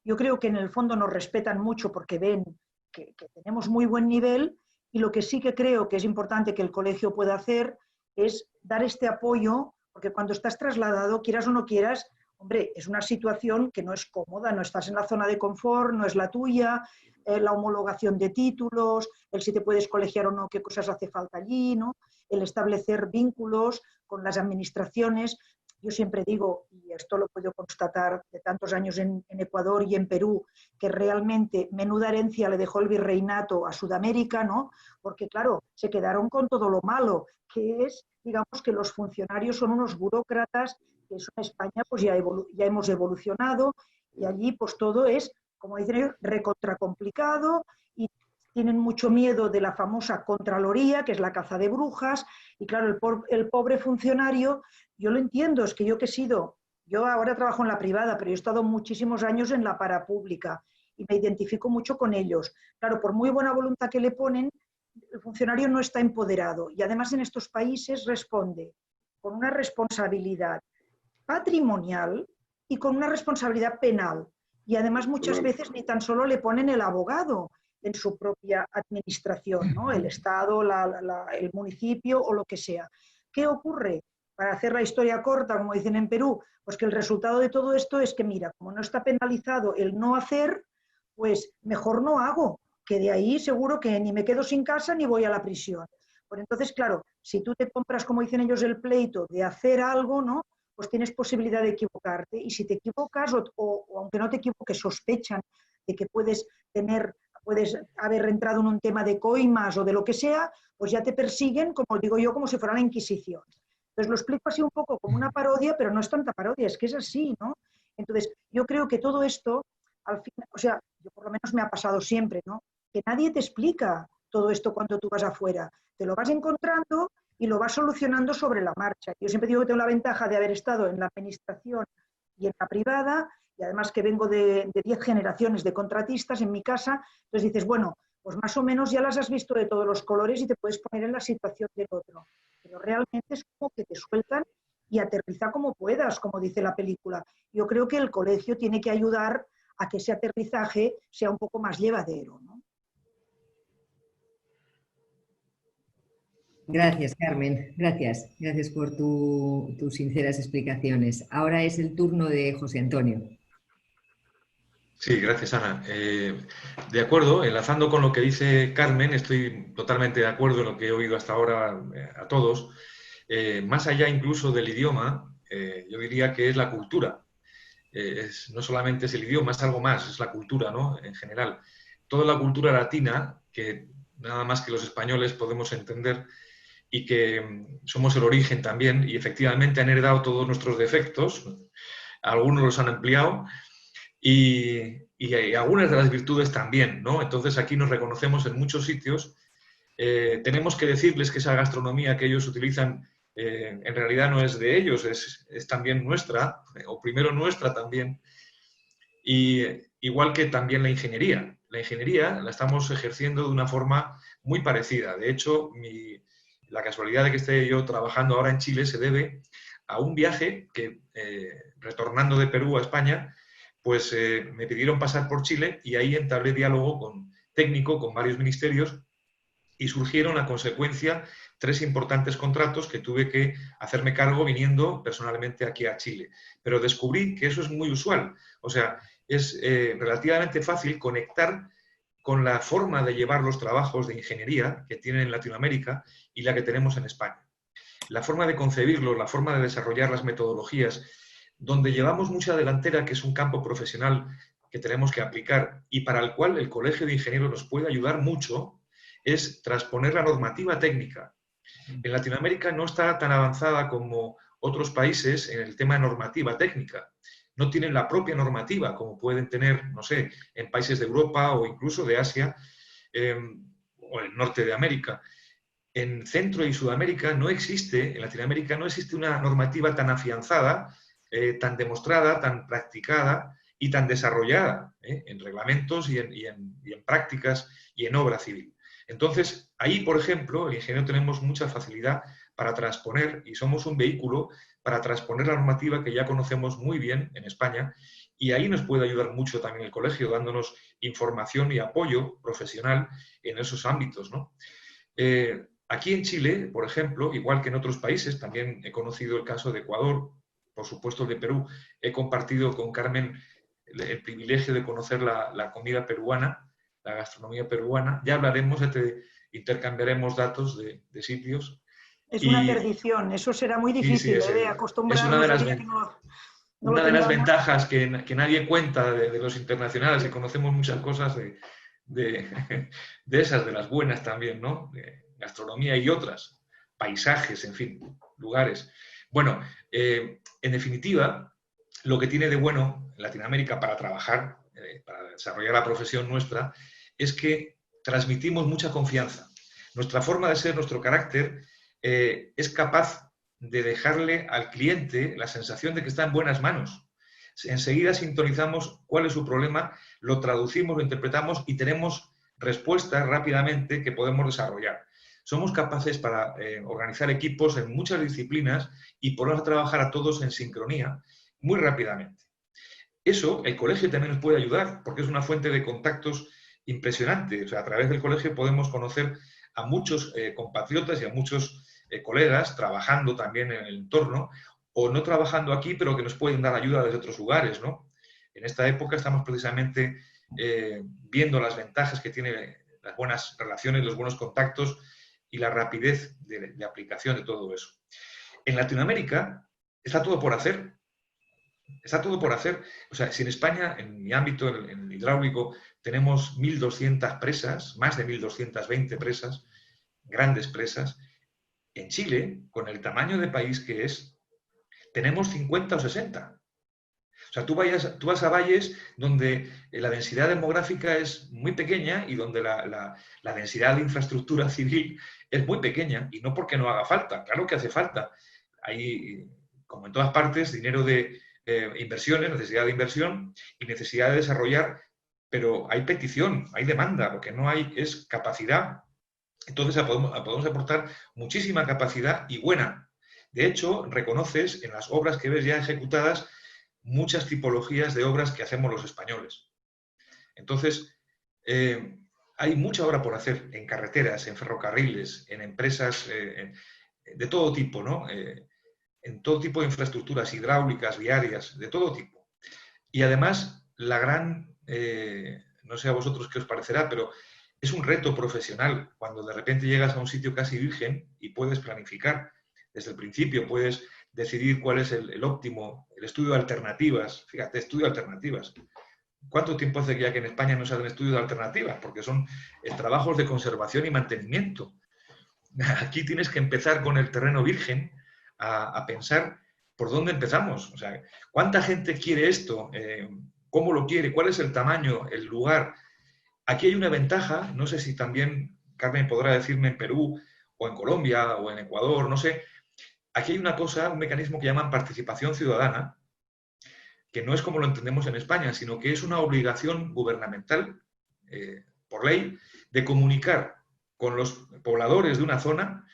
yo creo que en el fondo nos respetan mucho porque ven que tenemos muy buen nivel, y lo que sí que creo que es importante que el colegio pueda hacer es dar este apoyo, porque cuando estás trasladado, quieras o no quieras, hombre, es una situación que no es cómoda, no estás en la zona de confort, no es la tuya, la homologación de títulos, el si te puedes colegiar o no, qué cosas hace falta allí, ¿no? El establecer vínculos con las administraciones. Yo siempre digo, y esto lo puedo constatar de tantos años en Ecuador y en Perú, que realmente menuda herencia le dejó el virreinato a Sudamérica, ¿no? Porque claro, se quedaron con todo lo malo, que es, digamos, que los funcionarios son unos burócratas, que eso en España pues ya hemos evolucionado, y allí pues todo es, como dicen ellos, recontracomplicado, y tienen mucho miedo de la famosa Contraloría, que es la caza de brujas, y claro, el pobre funcionario, yo lo entiendo, es que yo ahora trabajo en la privada, pero yo he estado muchísimos años en la parapública y me identifico mucho con ellos. Claro, por muy buena voluntad que le ponen, el funcionario no está empoderado, y además en estos países responde con una responsabilidad patrimonial y con una responsabilidad penal. Y además muchas veces ni tan solo le ponen el abogado en su propia administración, ¿no? El Estado, el municipio o lo que sea. ¿Qué ocurre? Para hacer la historia corta, como dicen en Perú, pues que el resultado de todo esto es que, mira, como no está penalizado el no hacer, pues mejor no hago, que de ahí seguro que ni me quedo sin casa ni voy a la prisión. Pues entonces, claro, si tú te compras, como dicen ellos, el pleito de hacer algo, ¿no? Pues tienes posibilidad de equivocarte, y si te equivocas o aunque no te equivoques, sospechan de que puedes haber entrado en un tema de coimas o de lo que sea, pues ya te persiguen, como digo yo, como si fuera la Inquisición. Entonces lo explico así un poco como una parodia, pero no es tanta parodia, es que es así, ¿no? Entonces yo creo que todo esto, al final, o sea, yo por lo menos me ha pasado siempre, ¿no? Que nadie te explica todo esto cuando tú vas afuera. Te lo vas encontrando y lo vas solucionando sobre la marcha. Yo siempre digo que tengo la ventaja de haber estado en la administración y en la privada, y además que vengo de 10 generaciones de contratistas en mi casa, entonces dices, bueno, pues más o menos ya las has visto de todos los colores y te puedes poner en la situación del otro. Pero realmente es como que te sueltan y aterriza como puedas, como dice la película. Yo creo que el colegio tiene que ayudar a que ese aterrizaje sea un poco más llevadero, ¿no? Gracias, Carmen. Gracias. Gracias por tus sinceras explicaciones. Ahora es el turno de José Antonio. Sí, gracias, Ana. De acuerdo, enlazando con lo que dice Carmen, estoy totalmente de acuerdo en lo que he oído hasta ahora a todos. Más allá incluso del idioma, yo diría que es la cultura. No solamente es el idioma, es algo más, es la cultura, ¿no? En general. Toda la cultura latina, que nada más que los españoles podemos entender, y que somos el origen también, y efectivamente han heredado todos nuestros defectos, algunos los han ampliado, y algunas de las virtudes también, ¿no? Entonces aquí nos reconocemos en muchos sitios. Tenemos que decirles que esa gastronomía que ellos utilizan en realidad no es de ellos, es también nuestra, o primero nuestra también. Y igual que también la ingeniería. La ingeniería la estamos ejerciendo de una forma muy parecida. De hecho, la casualidad de que esté yo trabajando ahora en Chile se debe a un viaje que, retornando de Perú a España, pues me pidieron pasar por Chile y ahí entablé diálogo técnico con varios ministerios y surgieron a consecuencia 3 importantes contratos que tuve que hacerme cargo viniendo personalmente aquí a Chile. Pero descubrí que eso es muy usual. O sea, es relativamente fácil conectar con la forma de llevar los trabajos de ingeniería que tienen en Latinoamérica y la que tenemos en España. La forma de concebirlo, la forma de desarrollar las metodologías, donde llevamos mucha delantera, que es un campo profesional que tenemos que aplicar y para el cual el Colegio de Ingenieros nos puede ayudar mucho, es transponer la normativa técnica. En Latinoamérica no está tan avanzada como otros países en el tema de normativa técnica. No tienen la propia normativa como pueden tener, no sé, en países de Europa o incluso de Asia o el norte de América. En Centro y Sudamérica no existe, en Latinoamérica no existe una normativa tan afianzada, tan demostrada, tan practicada y tan desarrollada en reglamentos y en prácticas y en obra civil. Entonces, ahí, por ejemplo, el ingeniero tenemos mucha facilidad para transponer y somos un vehículo para transponer la normativa que ya conocemos muy bien en España y ahí nos puede ayudar mucho también el colegio, dándonos información y apoyo profesional en esos ámbitos, ¿no? Aquí en Chile, por ejemplo, igual que en otros países, también he conocido el caso de Ecuador, por supuesto el de Perú, he compartido con Carmen el privilegio de conocer la comida peruana, la gastronomía peruana. Ya hablaremos, intercambiaremos datos de sitios. Es una perdición, eso será muy difícil de acostumbrarnos. Es una de las ventajas que nadie cuenta de los internacionales, que conocemos muchas cosas de esas, de las buenas también, ¿no? De gastronomía y otras, paisajes, en fin, lugares. Bueno, en definitiva, lo que tiene de bueno Latinoamérica para trabajar, para desarrollar la profesión nuestra, es que transmitimos mucha confianza. Nuestra forma de ser, nuestro carácter, es capaz de dejarle al cliente la sensación de que está en buenas manos. Enseguida sintonizamos cuál es su problema, lo traducimos, lo interpretamos y tenemos respuestas rápidamente que podemos desarrollar. Somos capaces para organizar equipos en muchas disciplinas y poder trabajar a todos en sincronía muy rápidamente. Eso el colegio también nos puede ayudar porque es una fuente de contactos impresionante. O sea, a través del colegio podemos conocer a muchos compatriotas y a muchos colegas trabajando también en el entorno o no trabajando aquí, pero que nos pueden dar ayuda desde otros lugares, ¿no? En esta época estamos precisamente viendo las ventajas que tiene las buenas relaciones, los buenos contactos y la rapidez de aplicación de todo eso. En Latinoamérica está todo por hacer. Está todo por hacer. O sea, si en España, en mi ámbito, en el hidráulico, tenemos 1.200 presas, más de 1.220 presas, grandes presas, En Chile, con el tamaño de país que es, tenemos 50 o 60. O sea, tú vas a valles donde la densidad demográfica es muy pequeña y donde la densidad de infraestructura civil es muy pequeña, y no porque no haga falta, claro que hace falta. Hay, como en todas partes, dinero de inversiones, necesidad de inversión y necesidad de desarrollar, pero hay petición, hay demanda, lo que no hay es capacidad. Entonces podemos aportar muchísima capacidad y buena. De hecho, reconoces en las obras que ves ya ejecutadas muchas tipologías de obras que hacemos los españoles. Entonces, hay mucha obra por hacer en carreteras, en ferrocarriles, en empresas de todo tipo, ¿no? En todo tipo de infraestructuras hidráulicas, viarias, de todo tipo. Y además, la gran, no sé a vosotros qué os parecerá, pero es un reto profesional cuando de repente llegas a un sitio casi virgen y puedes planificar desde el principio, puedes decidir cuál es el óptimo, el estudio de alternativas. Fíjate, estudio de alternativas. ¿Cuánto tiempo hace ya que en España no se hacen estudios de alternativas? Porque son trabajos de conservación y mantenimiento. Aquí tienes que empezar con el terreno virgen a pensar por dónde empezamos. O sea, ¿cuánta gente quiere esto? ¿Cómo lo quiere? ¿Cuál es el tamaño, el lugar? Aquí hay una ventaja, no sé si también Carmen podrá decirme en Perú o en Colombia o en Ecuador, no sé. Aquí hay una cosa, un mecanismo que llaman participación ciudadana, que no es como lo entendemos en España, sino que es una obligación gubernamental, por ley, de comunicar con los pobladores de una zona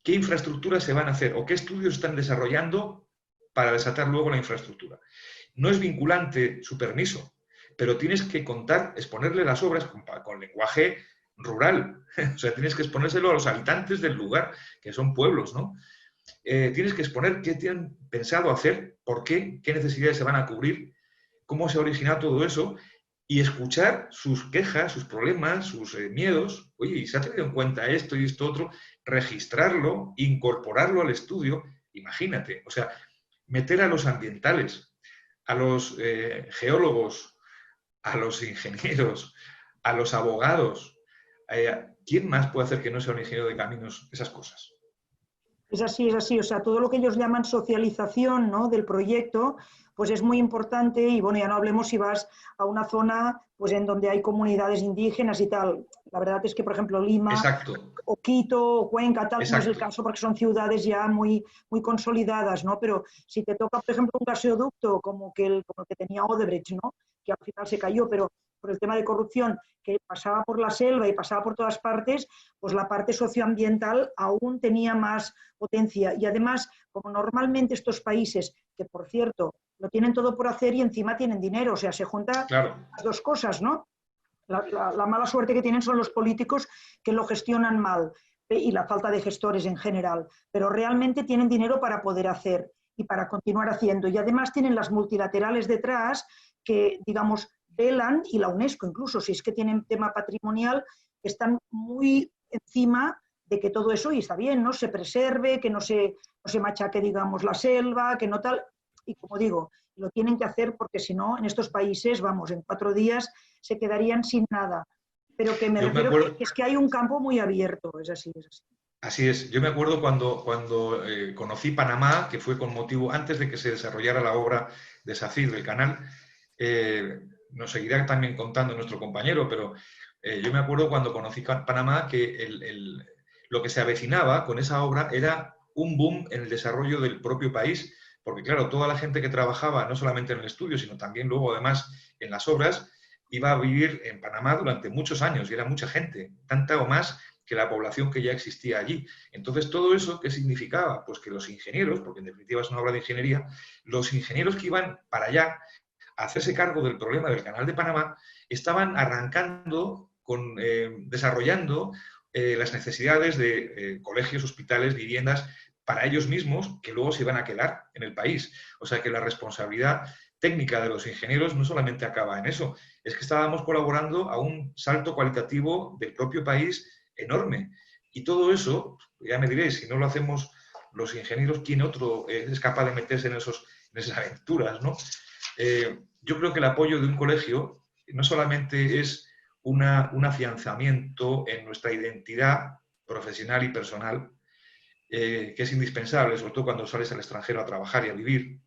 qué infraestructuras se van a hacer o qué estudios están desarrollando para desatar luego la infraestructura. No es vinculante su permiso, pero tienes que contar, exponerle las obras con lenguaje rural. O sea, tienes que exponérselo a los habitantes del lugar, que son pueblos, ¿no? Tienes que exponer qué tienen pensado hacer, por qué necesidades se van a cubrir, cómo se ha originado todo eso, y escuchar sus quejas, sus problemas, sus miedos. Oye, ¿y se ha tenido en cuenta esto y esto otro? Registrarlo, incorporarlo al estudio. Imagínate, o sea, meter a los ambientales, a los geólogos, a los ingenieros, a los abogados. ¿Quién más puede hacer que no sea un ingeniero de caminos esas cosas? Es así. O sea, todo lo que ellos llaman socialización, ¿no?, del proyecto, pues es muy importante. Y bueno, ya no hablemos si vas a una zona pues en donde hay comunidades indígenas y tal. La verdad es que, por ejemplo, Lima, Exacto. o Quito, o Cuenca, tal, Exacto. no es el caso porque son ciudades ya muy consolidadas, ¿no? Pero si te toca, por ejemplo, un gasoducto como el que tenía Odebrecht, ¿no?, que al final se cayó, pero por el tema de corrupción, que pasaba por la selva y pasaba por todas partes, pues la parte socioambiental aún tenía más potencia. Y además, como normalmente estos países, que por cierto, lo tienen todo por hacer y encima tienen dinero, o sea, se juntan las dos cosas, ¿no? La mala suerte que tienen son los políticos que lo gestionan mal y la falta de gestores en general, pero realmente tienen dinero para poder hacer y para continuar haciendo. Y además tienen las multilaterales detrás que, digamos, velan, y la UNESCO incluso, si es que tienen tema patrimonial, están muy encima de que todo eso, y está bien, ¿no?, se preserve, que no se machaque, digamos, la selva, que no tal. Y como digo, lo tienen que hacer porque si no, en estos países, vamos, en 4 días se quedarían sin nada. Pero que me refiero que es que hay un campo muy abierto, es así. Así es. Yo me acuerdo cuando conocí Panamá, que fue con motivo, antes de que se desarrollara la obra de SACIR del canal, nos seguirá también contando nuestro compañero, pero yo me acuerdo cuando conocí Panamá que lo que se avecinaba con esa obra era un boom en el desarrollo del propio país, porque claro, toda la gente que trabajaba, no solamente en el estudio, sino también luego además en las obras, iba a vivir en Panamá durante muchos años, y era mucha gente, tanta o más que la población que ya existía allí. Entonces, ¿todo eso qué significaba? Pues que los ingenieros, porque en definitiva es una obra de ingeniería, los ingenieros que iban para allá a hacerse cargo del problema del Canal de Panamá, estaban arrancando, desarrollando las necesidades de colegios, hospitales, viviendas para ellos mismos, que luego se iban a quedar en el país. O sea que la responsabilidad técnica de los ingenieros no solamente acaba en eso, es que estábamos colaborando a un salto cualitativo del propio país enorme. Y todo eso, ya me diréis, si no lo hacemos los ingenieros, ¿quién otro es capaz de meterse en esas aventuras, ¿no? Yo creo que el apoyo de un colegio no solamente es un afianzamiento en nuestra identidad profesional y personal, que es indispensable, sobre todo cuando sales al extranjero a trabajar y a vivir,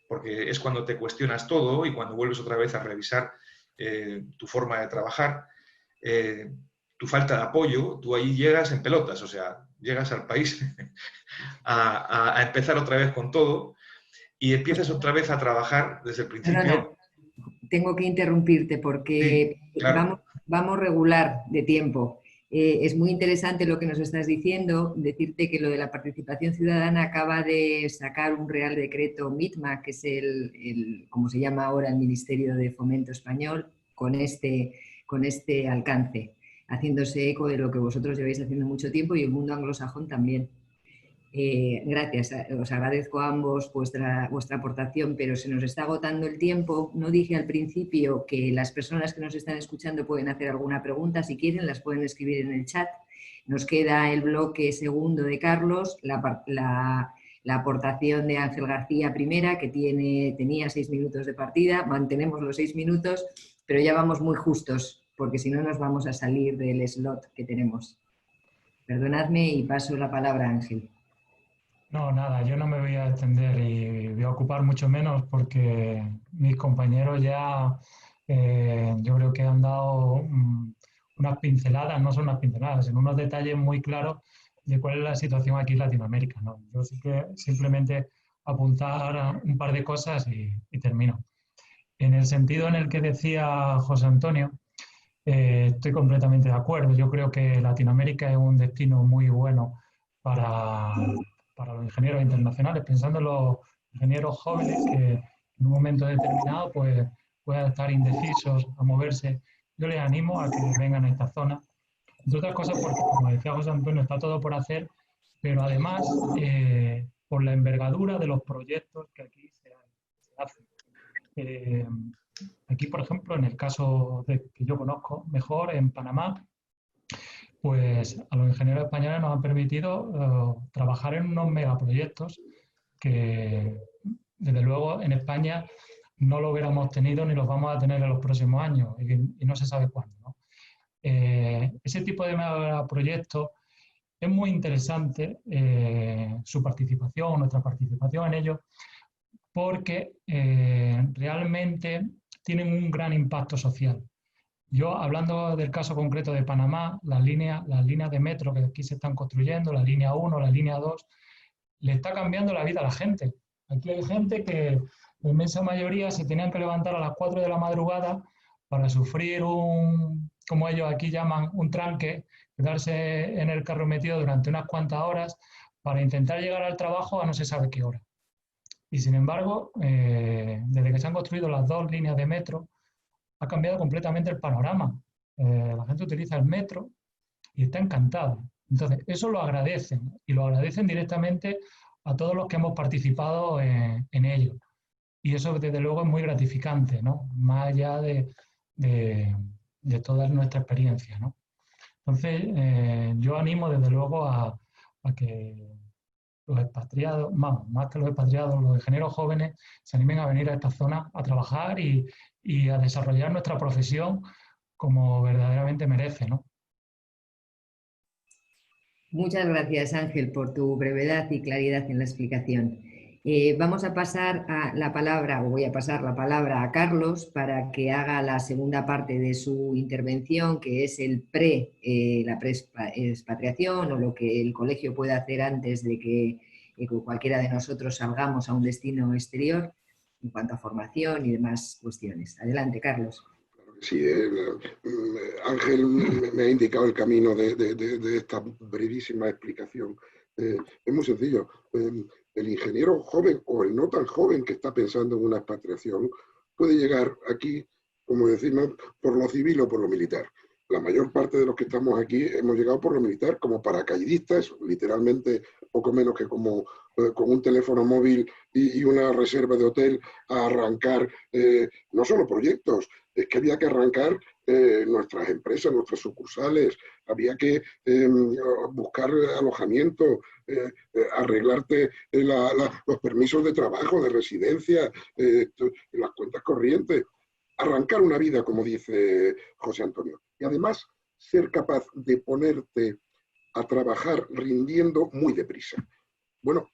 porque es cuando te cuestionas todo y cuando vuelves otra vez a revisar tu forma de trabajar, tu falta de apoyo, tú ahí llegas en pelotas, o sea, llegas al país a empezar otra vez con todo y empiezas otra vez a trabajar desde el Perdona, principio. tengo que interrumpirte Sí, porque claro. vamos regular de tiempo. Es muy interesante lo que nos estás diciendo, decirte que lo de la participación ciudadana acaba de sacar un Real Decreto MITMA, que es como se llama ahora el Ministerio de Fomento Español, con este alcance, haciéndose eco de lo que vosotros lleváis haciendo mucho tiempo y el mundo anglosajón también. Gracias, os agradezco a ambos vuestra aportación, pero se nos está agotando el tiempo. No dije al principio que las personas que nos están escuchando pueden hacer alguna pregunta, si quieren las pueden escribir en el chat. Nos queda el bloque segundo de Carlos, la aportación de Ángel García primera, que tenía 6 minutos de partida, mantenemos los 6 minutos, pero ya vamos muy justos, porque si no nos vamos a salir del slot que tenemos. Perdonadme y paso la palabra a Ángel. No, nada, yo no me voy a extender y voy a ocupar mucho menos porque mis compañeros ya yo creo que han dado unas pinceladas, no son unas pinceladas, sino unos detalles muy claros de cuál es la situación aquí en Latinoamérica, ¿no? Yo sí que simplemente apuntar un par de cosas y termino. En el sentido en el que decía José Antonio, estoy completamente de acuerdo. Yo creo que Latinoamérica es un destino muy bueno para los ingenieros internacionales, pensando en los ingenieros jóvenes que en un momento determinado pues, puedan estar indecisos a moverse. Yo les animo a que vengan a esta zona, entre otras cosas porque, como decía José Antonio, está todo por hacer, pero además por la envergadura de los proyectos que aquí se hacen. Aquí, por ejemplo, en el caso que yo conozco mejor, en Panamá, pues a los ingenieros españoles nos han permitido trabajar en unos megaproyectos que, desde luego, en España no lo hubiéramos tenido ni los vamos a tener en los próximos años y no se sabe cuándo, ¿no? Ese tipo de megaproyectos es muy interesante, su participación, nuestra participación en ellos, porque realmente tienen un gran impacto social. Yo, hablando del caso concreto de Panamá, las líneas de metro que aquí se están construyendo, la línea 1, la línea 2, le está cambiando la vida a la gente. Aquí hay gente que, la inmensa mayoría, se tenían que levantar a las 4 de la madrugada para sufrir como ellos aquí llaman, un tranque, quedarse en el carro metido durante unas cuantas horas para intentar llegar al trabajo a no se sabe qué hora. Y sin embargo, desde que se han construido las 2 líneas de metro, ha cambiado completamente el panorama. La gente utiliza el metro y está encantada. Entonces, eso lo agradecen y lo agradecen directamente a todos los que hemos participado en ello. Y eso, desde luego, es muy gratificante, ¿no? Más allá de toda nuestra experiencia, ¿no? Entonces, yo animo, desde luego, a que los expatriados, más que los expatriados, los ingenieros jóvenes se animen a venir a esta zona a trabajar y a desarrollar nuestra profesión como verdaderamente merece, ¿no? Muchas gracias, Ángel, por tu brevedad y claridad en la explicación. Vamos a pasar la palabra, o voy a pasar la palabra a Carlos para que haga la segunda parte de su intervención, que es la expatriación o lo que el colegio puede hacer antes de que cualquiera de nosotros salgamos a un destino exterior en cuanto a formación y demás cuestiones. Adelante, Carlos. Sí, Ángel me ha indicado el camino de esta brevísima explicación. Es muy sencillo. El ingeniero joven o el no tan joven que está pensando en una expatriación puede llegar aquí, como decimos, por lo civil o por lo militar. La mayor parte de los que estamos aquí hemos llegado por lo militar como paracaidistas, literalmente poco menos que como con un teléfono móvil y una reserva de hotel a arrancar no solo proyectos, es que había que arrancar nuestras empresas, nuestras sucursales, había que buscar alojamiento, arreglarte los permisos de trabajo, de residencia, las cuentas corrientes, arrancar una vida, como dice José Antonio. Y además, ser capaz de ponerte a trabajar rindiendo muy deprisa. Bueno,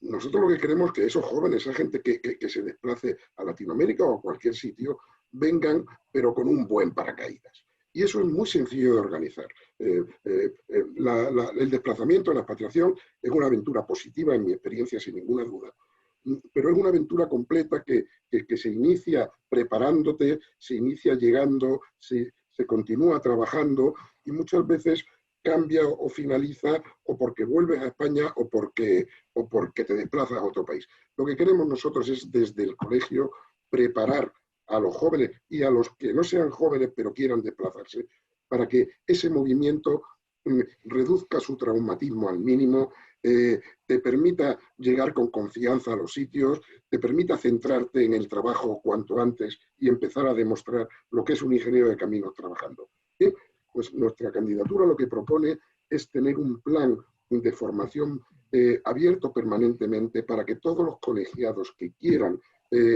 nosotros lo que queremos es que esos jóvenes, esa gente que se desplace a Latinoamérica o a cualquier sitio, vengan pero con un buen paracaídas. Y eso es muy sencillo de organizar. El desplazamiento, la expatriación, es una aventura positiva, en mi experiencia, sin ninguna duda. Pero es una aventura completa que se inicia preparándote, se inicia llegando, se continúa trabajando y muchas veces cambia o finaliza o porque vuelves a España o porque te desplazas a otro país. Lo que queremos nosotros es desde el colegio preparar a los jóvenes y a los que no sean jóvenes pero quieran desplazarse para que ese movimiento reduzca su traumatismo al mínimo, te permita llegar con confianza a los sitios, te permita centrarte en el trabajo cuanto antes y empezar a demostrar lo que es un ingeniero de caminos trabajando. Bien, pues nuestra candidatura lo que propone es tener un plan de formación abierto permanentemente para que todos los colegiados que quieran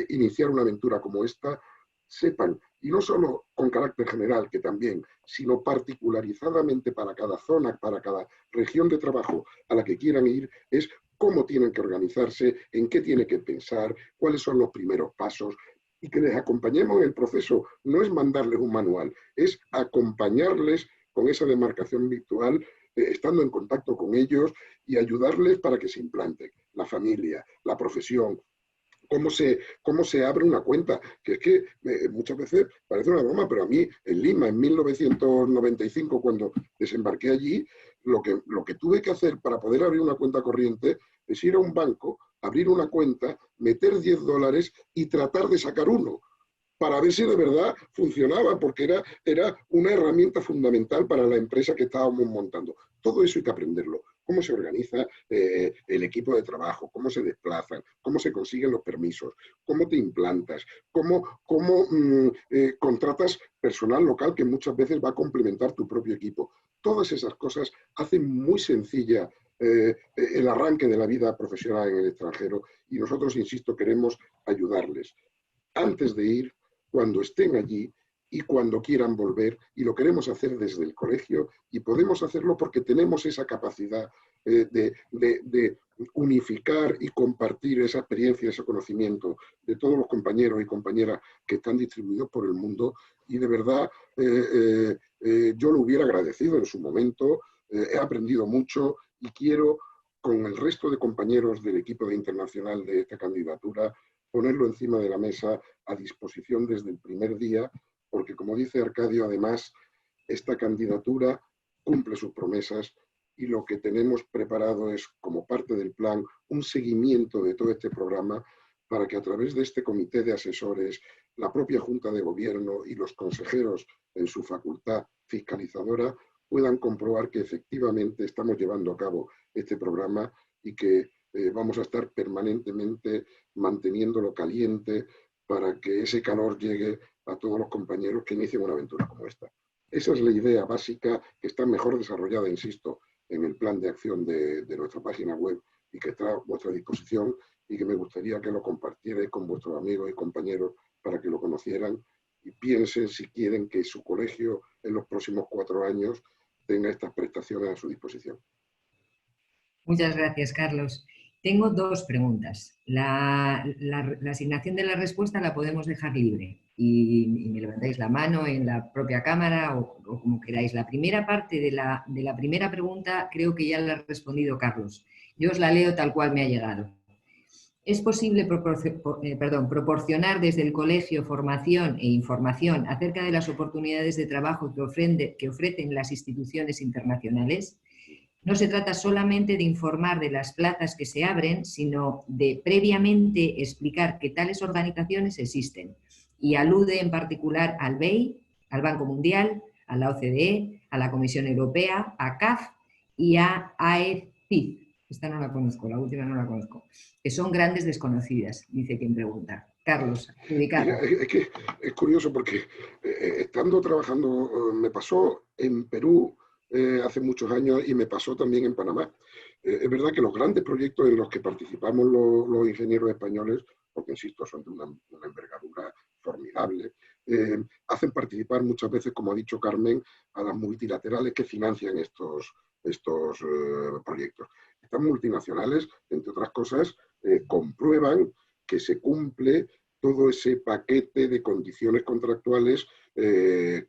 iniciar una aventura como esta sepan, y no solo con carácter general, que también, sino particularizadamente para cada zona, para cada región de trabajo a la que quieran ir, es cómo tienen que organizarse, en qué tienen que pensar, cuáles son los primeros pasos, y que les acompañemos en el proceso. No es mandarles un manual, es acompañarles con esa demarcación virtual, estando en contacto con ellos y ayudarles para que se implanten la familia, la profesión. Cómo se abre una cuenta, que es que muchas veces parece una broma, pero a mí en Lima, en 1995, cuando desembarqué allí, lo que tuve que hacer para poder abrir una cuenta corriente es ir a un banco, abrir una cuenta, meter $10 y tratar de sacar uno, para ver si de verdad funcionaba, porque era una herramienta fundamental para la empresa que estábamos montando. Todo eso hay que aprenderlo. Cómo se organiza el equipo de trabajo, cómo se desplazan, cómo se consiguen los permisos, cómo te implantas, cómo contratas personal local que muchas veces va a complementar tu propio equipo. Todas esas cosas hacen muy sencilla el arranque de la vida profesional en el extranjero y nosotros, insisto, queremos ayudarles antes de ir, cuando estén allí y cuando quieran volver, y lo queremos hacer desde el colegio y podemos hacerlo porque tenemos esa capacidad de unificar y compartir esa experiencia, ese conocimiento de todos los compañeros y compañeras que están distribuidos por el mundo y de verdad yo lo hubiera agradecido en su momento, he aprendido mucho y quiero con el resto de compañeros del equipo internacional de esta candidatura ponerlo encima de la mesa a disposición desde el primer día, porque como dice Arcadio, además, esta candidatura cumple sus promesas y lo que tenemos preparado es, como parte del plan, un seguimiento de todo este programa para que a través de este comité de asesores, la propia Junta de Gobierno y los consejeros en su facultad fiscalizadora puedan comprobar que efectivamente estamos llevando a cabo este programa y que vamos a estar permanentemente manteniéndolo caliente para que ese calor llegue a todos los compañeros que inician una aventura como esta. Esa es la idea básica que está mejor desarrollada, insisto, en el plan de acción de nuestra página web y que está a vuestra disposición y que me gustaría que lo compartierais con vuestros amigos y compañeros para que lo conocieran y piensen si quieren que su colegio en los próximos 4 años tenga estas prestaciones a su disposición. Muchas gracias, Carlos. Tengo 2 preguntas. La asignación de la respuesta la podemos dejar libre y me levantáis la mano en la propia cámara o como queráis. La primera parte de la primera pregunta creo que ya la ha respondido Carlos. Yo os la leo tal cual me ha llegado. ¿Es posible proporcionar desde el colegio formación e información acerca de las oportunidades de trabajo que ofrecen las instituciones internacionales? No se trata solamente de informar de las plazas que se abren, sino de previamente explicar que tales organizaciones existen. Y alude en particular al BEI, al Banco Mundial, a la OCDE, a la Comisión Europea, a CAF y a AECID. Esta no la conozco, la última no la conozco. Que son grandes desconocidas, dice quien pregunta. Carlos, Mira, es que es curioso porque estando trabajando, me pasó en Perú hace muchos años y me pasó también en Panamá. Es verdad que los grandes proyectos en los que participamos los ingenieros españoles, porque insisto, son de una envergadura formidable, hacen participar muchas veces, como ha dicho Carmen, a las multilaterales que financian estos proyectos. Estas multinacionales, entre otras cosas, comprueban que se cumple todo ese paquete de condiciones contractuales que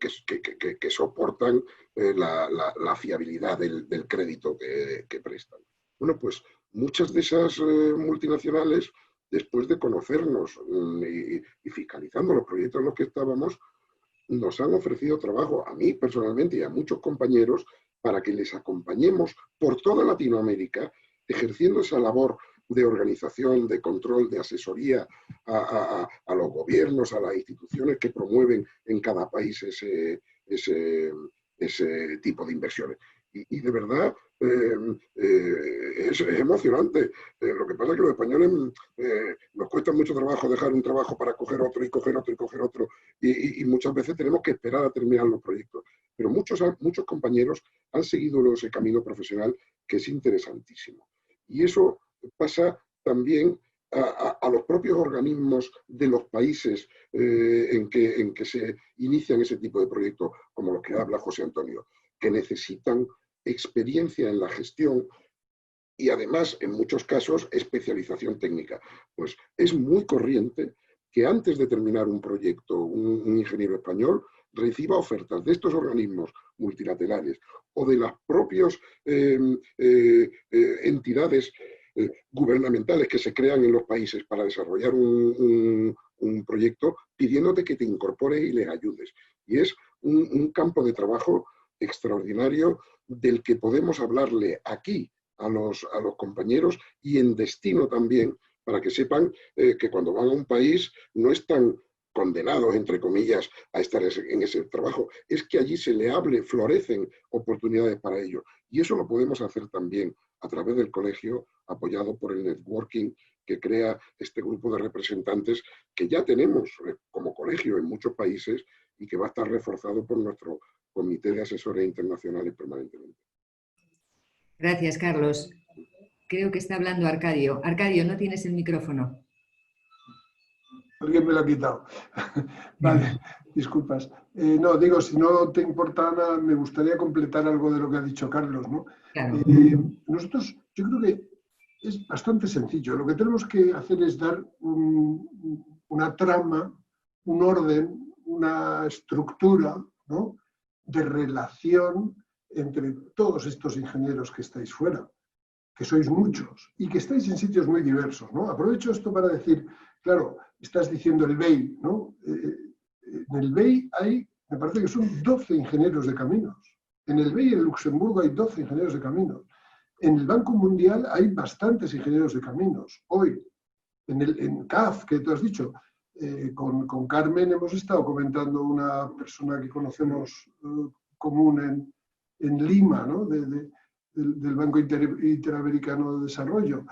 soportan la fiabilidad del crédito que prestan. Bueno, pues muchas de esas multinacionales, después de conocernos y fiscalizando los proyectos en los que estábamos, nos han ofrecido trabajo a mí personalmente y a muchos compañeros para que les acompañemos por toda Latinoamérica, ejerciendo esa labor de organización, de control, de asesoría a los gobiernos, a las instituciones que promueven en cada país ese tipo de inversiones. Y de verdad es emocionante. Lo que pasa es que los españoles nos cuesta mucho trabajo dejar un trabajo para coger otro y coger otro y coger otro. Y muchas veces tenemos que esperar a terminar los proyectos. Pero muchos compañeros han seguido ese camino profesional que es interesantísimo. Y eso pasa también a los propios organismos de los países en que se inician ese tipo de proyectos, como los que habla José Antonio, que necesitan experiencia en la gestión y además, en muchos casos, especialización técnica. Pues es muy corriente que antes de terminar un proyecto, un ingeniero español reciba ofertas de estos organismos multilaterales o de las propias entidades gubernamentales que se crean en los países para desarrollar un proyecto, pidiéndote que te incorpores y les ayudes. Y es un campo de trabajo extraordinario del que podemos hablarle aquí a los compañeros y en destino también, para que sepan que cuando van a un país no están condenados, entre comillas, a estar en ese trabajo. Es que allí se le hable, florecen oportunidades para ello. Y eso lo podemos hacer también a través del colegio, apoyado por el networking que crea este grupo de representantes que ya tenemos como colegio en muchos países y que va a estar reforzado por nuestro Comité de Asesores Internacionales permanentemente. Gracias, Carlos. Creo que está hablando Arcadio. Arcadio, no tienes el micrófono. Alguien me lo ha quitado. Vale, disculpas. No, digo, si no te importa, Ana, me gustaría completar algo de lo que ha dicho Carlos, ¿no? Claro. Nosotros, yo creo que es bastante sencillo. Lo que tenemos que hacer es dar una trama, un orden, una estructura, ¿no?, de relación entre todos estos ingenieros que estáis fuera, que sois muchos y que estáis en sitios muy diversos, ¿no? Aprovecho esto para decir, claro, estás diciendo el BEI, ¿no? En el BEI hay, me parece que son 12 ingenieros de caminos. En el BEI en Luxemburgo hay 12 ingenieros de caminos. En el Banco Mundial hay bastantes ingenieros de caminos. Hoy, en CAF, que tú has dicho, con Carmen hemos estado comentando una persona que conocemos común en Lima, ¿no?, del Banco Interamericano de Desarrollo.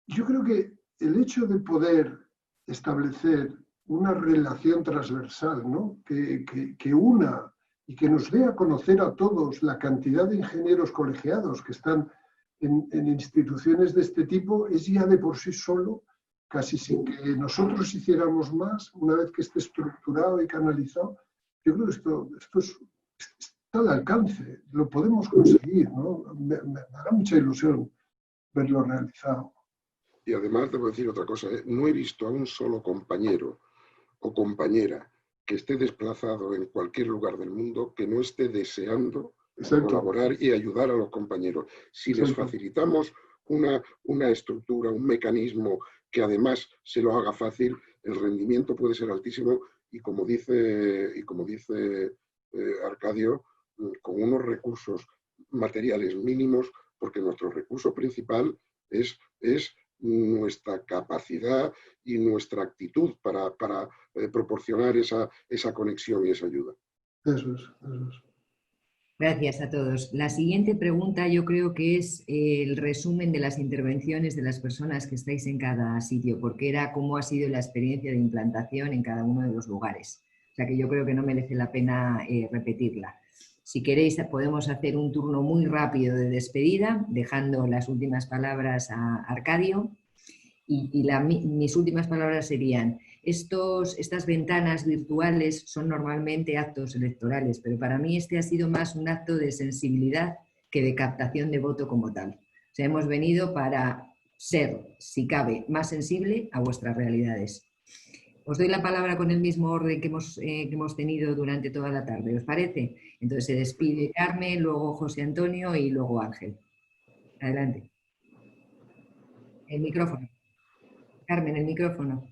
Yo creo que el hecho de poder establecer una relación transversal, ¿no?, que una y que nos dé a conocer a todos la cantidad de ingenieros colegiados que están en instituciones de este tipo, es ya de por sí solo, casi sin que nosotros hiciéramos más, una vez que esté estructurado y canalizado. Yo creo que esto está al alcance, lo podemos conseguir, ¿no? Me hará mucha ilusión verlo realizado. Y además debo decir otra cosa, no he visto a un solo compañero o compañera que esté desplazado en cualquier lugar del mundo que no esté deseando colaborar y ayudar a los compañeros. Si les facilitamos una estructura, un mecanismo que además se lo haga fácil, el rendimiento puede ser altísimo y como dice Arcadio, con unos recursos materiales mínimos, porque nuestro recurso principal es nuestra capacidad y nuestra actitud para proporcionar esa conexión y esa ayuda. Eso es. Gracias a todos. La siguiente pregunta yo creo que es el resumen de las intervenciones de las personas que estáis en cada sitio, porque era cómo ha sido la experiencia de implantación en cada uno de los lugares. O sea que yo creo que no merece la pena repetirla. Si queréis podemos hacer un turno muy rápido de despedida, dejando las últimas palabras a Arcadio. Mis últimas palabras serían, estas ventanas virtuales son normalmente actos electorales, pero para mí este ha sido más un acto de sensibilidad que de captación de voto como tal. O sea, hemos venido para ser, si cabe, más sensible a vuestras realidades. Os doy la palabra con el mismo orden que hemos tenido durante toda la tarde, ¿os parece? Entonces se despide Carmen, luego José Antonio y luego Ángel. Adelante. El micrófono. Carmen, el micrófono.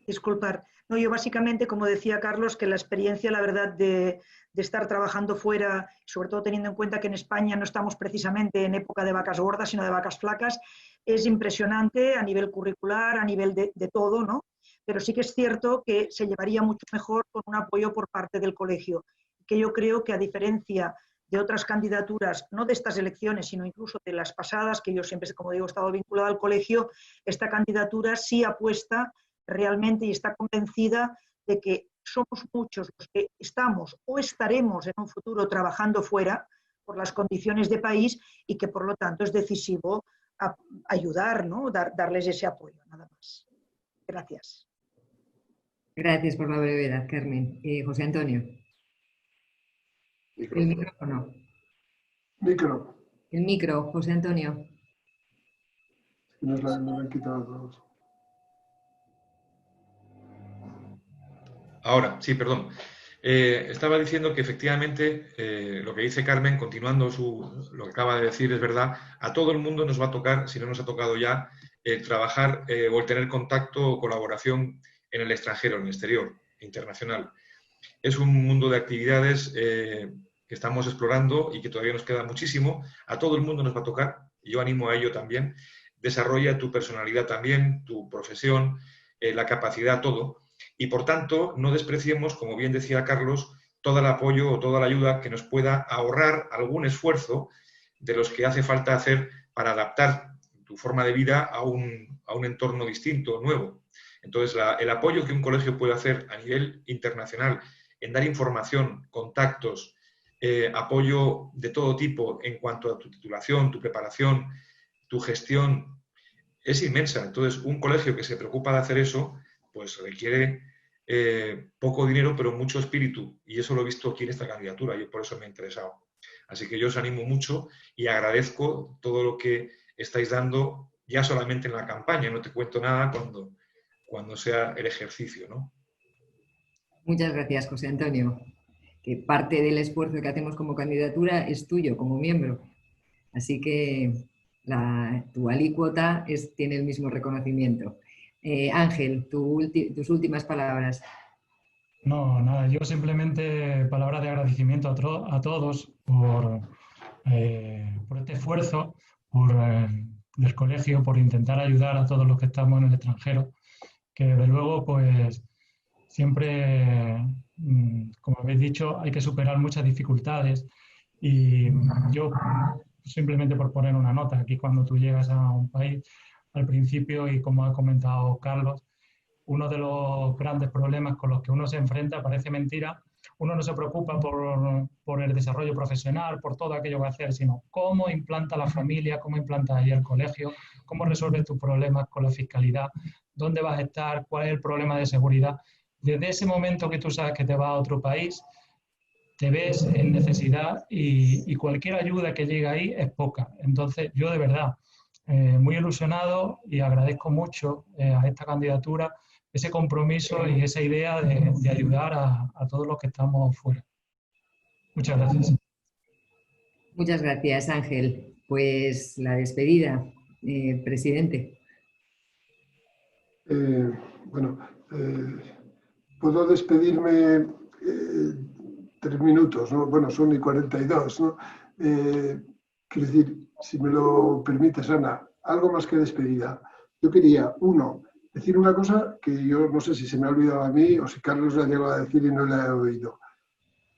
Disculpar. No, yo básicamente, como decía Carlos, que la experiencia, la verdad, de estar trabajando fuera, sobre todo teniendo en cuenta que en España no estamos precisamente en época de vacas gordas, sino de vacas flacas, es impresionante a nivel curricular, a nivel de todo, ¿no? Pero sí que es cierto que se llevaría mucho mejor con un apoyo por parte del colegio, que yo creo que a diferencia de otras candidaturas, no de estas elecciones, sino incluso de las pasadas, que yo siempre, como digo, he estado vinculada al colegio, esta candidatura sí apuesta realmente y está convencida de que somos muchos los que estamos o estaremos en un futuro trabajando fuera por las condiciones de país y que por lo tanto es decisivo ayudar, ¿no? Darles ese apoyo, nada más. Gracias. Gracias por la brevedad, Carmen. José Antonio. El micrófono. Micro. El micro, José Antonio. Nos la han quitado todos. Ahora, sí, perdón. Estaba diciendo que efectivamente lo que dice Carmen, continuando lo que acaba de decir, es verdad. A todo el mundo nos va a tocar, si no nos ha tocado ya, trabajar o el tener contacto o colaboración en el extranjero, en el exterior, internacional. Es un mundo de actividades que estamos explorando y que todavía nos queda muchísimo. A todo el mundo nos va a tocar, y yo animo a ello también. Desarrolla tu personalidad también, tu profesión, la capacidad, todo. Y por tanto, no despreciemos, como bien decía Carlos, todo el apoyo o toda la ayuda que nos pueda ahorrar algún esfuerzo de los que hace falta hacer para adaptar tu forma de vida a un entorno distinto, nuevo. Entonces, el apoyo que un colegio puede hacer a nivel internacional en dar información, contactos, apoyo de todo tipo en cuanto a tu titulación, tu preparación, tu gestión, es inmensa. Entonces, un colegio que se preocupa de hacer eso, pues requiere poco dinero, pero mucho espíritu. Y eso lo he visto aquí en esta candidatura y por eso me ha interesado. Así que yo os animo mucho y agradezco todo lo que estáis dando ya solamente en la campaña. No te cuento nada cuando sea el ejercicio, ¿no? Muchas gracias, José Antonio. Que parte del esfuerzo que hacemos como candidatura es tuyo como miembro. Así que tu alícuota tiene el mismo reconocimiento. Ángel, tus últimas palabras. No, nada, yo simplemente palabras de agradecimiento a todos por este esfuerzo, del colegio, por intentar ayudar a todos los que estamos en el extranjero, que desde luego, pues siempre, como habéis dicho, hay que superar muchas dificultades y yo, simplemente por poner una nota, aquí cuando tú llegas a un país, al principio, y como ha comentado Carlos, uno de los grandes problemas con los que uno se enfrenta, parece mentira, uno no se preocupa por el desarrollo profesional, por todo aquello que va a hacer, sino cómo implanta la familia, cómo implanta ahí el colegio, cómo resuelves tus problemas con la fiscalidad, dónde vas a estar, cuál es el problema de seguridad. Desde ese momento que tú sabes que te vas a otro país, te ves en necesidad y cualquier ayuda que llegue ahí es poca. Entonces, yo de verdad, muy ilusionado y agradezco mucho a esta candidatura ese compromiso y esa idea de ayudar a todos los que estamos fuera. Muchas gracias. Muchas gracias, Ángel. Pues la despedida, presidente. Puedo despedirme 3 minutos, ¿no? Bueno, son y 42, ¿no? Quiero decir, si me lo permites, Ana, algo más que despedida. Yo quería, decir una cosa que yo no sé si se me ha olvidado a mí o si Carlos la ha llegado a decir y no la he oído.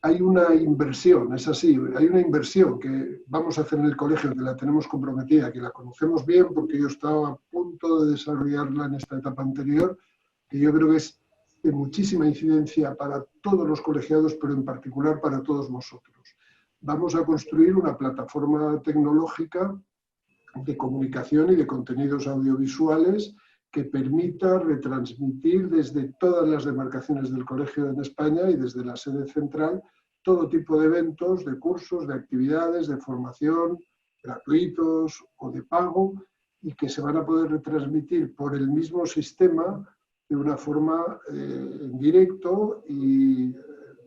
Hay una inversión, es así, hay una inversión que vamos a hacer en el colegio, que la tenemos comprometida, que la conocemos bien porque yo estaba a punto de desarrollarla en esta etapa anterior, que yo creo que es de muchísima incidencia para todos los colegiados, pero en particular para todos vosotros. Vamos a construir una plataforma tecnológica de comunicación y de contenidos audiovisuales que permita retransmitir desde todas las demarcaciones del colegio en España y desde la sede central todo tipo de eventos, de cursos, de actividades, de formación, gratuitos o de pago, y que se van a poder retransmitir por el mismo sistema de una forma en directo y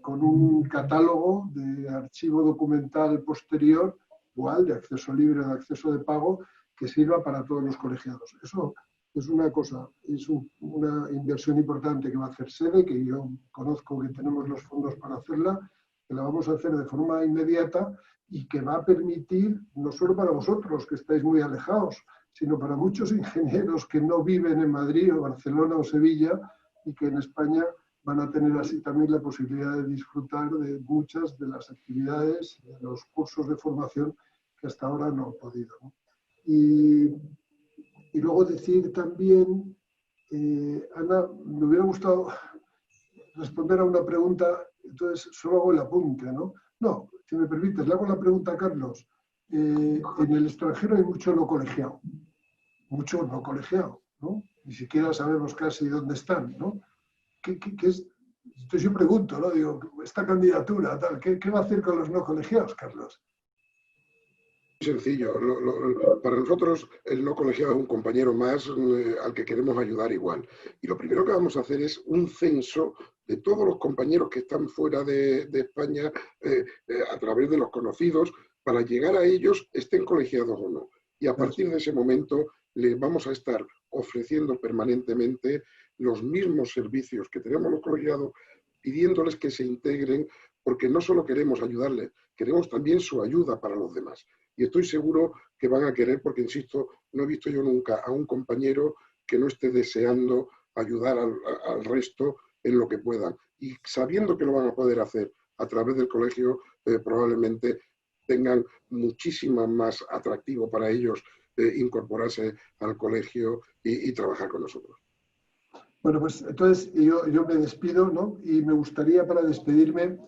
con un catálogo de archivo documental posterior, igual de acceso libre o de acceso de pago, que sirva para todos los colegiados. Eso es una cosa, es una inversión importante que va a hacer SEDE, que yo conozco que tenemos los fondos para hacerla, que la vamos a hacer de forma inmediata y que va a permitir, no solo para vosotros, que estáis muy alejados, sino para muchos ingenieros que no viven en Madrid o Barcelona o Sevilla y que en España van a tener así también la posibilidad de disfrutar de muchas de las actividades, de los cursos de formación que hasta ahora no han podido, ¿no? Y luego decir también, Ana, me hubiera gustado responder a una pregunta, entonces solo hago el apunte, ¿no? No, si me permites, le hago la pregunta a Carlos. En el extranjero hay mucho no colegiado, ¿no? Ni siquiera sabemos casi dónde están, ¿no? ¿Qué es? Entonces yo pregunto, ¿no? Digo, esta candidatura, tal, ¿qué va a hacer con los no colegiados, Carlos? Sencillo. Para nosotros el no colegiado es un compañero más al que queremos ayudar igual. Y lo primero que vamos a hacer es un censo de todos los compañeros que están fuera de España a través de los conocidos, para llegar a ellos, estén colegiados o no. Y a partir de ese momento les vamos a estar ofreciendo permanentemente los mismos servicios que tenemos los colegiados, pidiéndoles que se integren, porque no solo queremos ayudarles, queremos también su ayuda para los demás. Y estoy seguro que van a querer, porque insisto, no he visto yo nunca a un compañero que no esté deseando ayudar al resto en lo que puedan. Y sabiendo que lo van a poder hacer a través del colegio, probablemente tengan muchísimo más atractivo para ellos incorporarse al colegio y trabajar con nosotros. Bueno, pues entonces yo me despido, ¿no? Y me gustaría, para despedirme,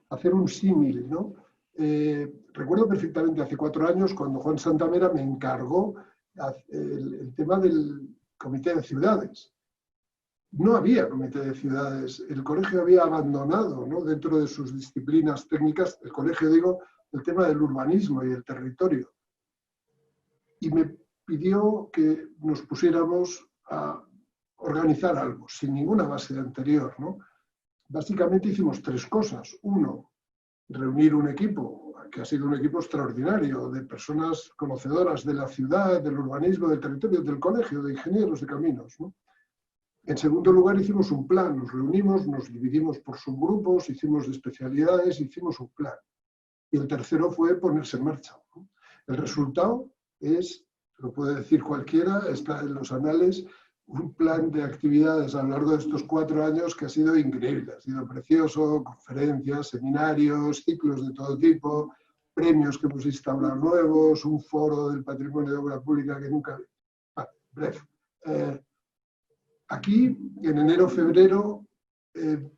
hacer un símil, ¿no? Recuerdo perfectamente hace 4 años cuando Juan Santamera me encargó el tema del comité de ciudades. No había comité de ciudades, el colegio había abandonado, ¿no? Dentro de sus disciplinas técnicas, el colegio, digo, el tema del urbanismo y el territorio. Y me pidió que nos pusiéramos a organizar algo, sin ninguna base anterior, ¿no? Básicamente hicimos 3 cosas. 1, reunir un equipo, que ha sido un equipo extraordinario, de personas conocedoras de la ciudad, del urbanismo, del territorio, del colegio, de ingenieros de caminos, ¿no? En segundo lugar, hicimos un plan, nos reunimos, nos dividimos por subgrupos, hicimos de especialidades, hicimos un plan. Y el tercero fue ponerse en marcha, ¿no? El resultado es, lo puede decir cualquiera, está en los anales, un plan de actividades a lo largo de estos 4 años que ha sido increíble, ha sido precioso, conferencias, seminarios, ciclos de todo tipo, premios que hemos instaurado nuevos, un foro del patrimonio de obra pública que nunca... breve. Aquí, en enero-febrero,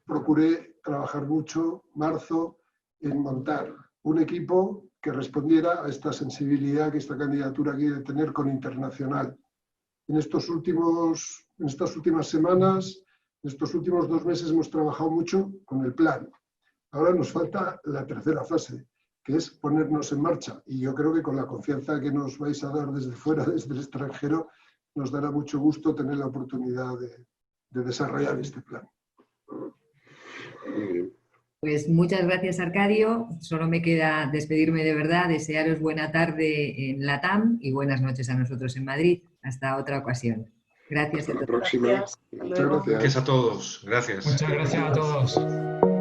procuré trabajar mucho, marzo, en montar un equipo que respondiera a esta sensibilidad que esta candidatura quiere tener con internacional. En estas últimas semanas, en estos últimos 2 meses hemos trabajado mucho con el plan. Ahora nos falta la tercera fase, que es ponernos en marcha. Y yo creo que con la confianza que nos vais a dar desde fuera, desde el extranjero, nos dará mucho gusto tener la oportunidad de desarrollar este plan. Pues muchas gracias, Arcadio. Solo me queda despedirme de verdad, desearos buena tarde en LATAM y buenas noches a nosotros en Madrid. Hasta otra ocasión. Gracias. Hasta la próxima. Gracias. Muchas gracias. Gracias a todos. Gracias. Muchas gracias a todos.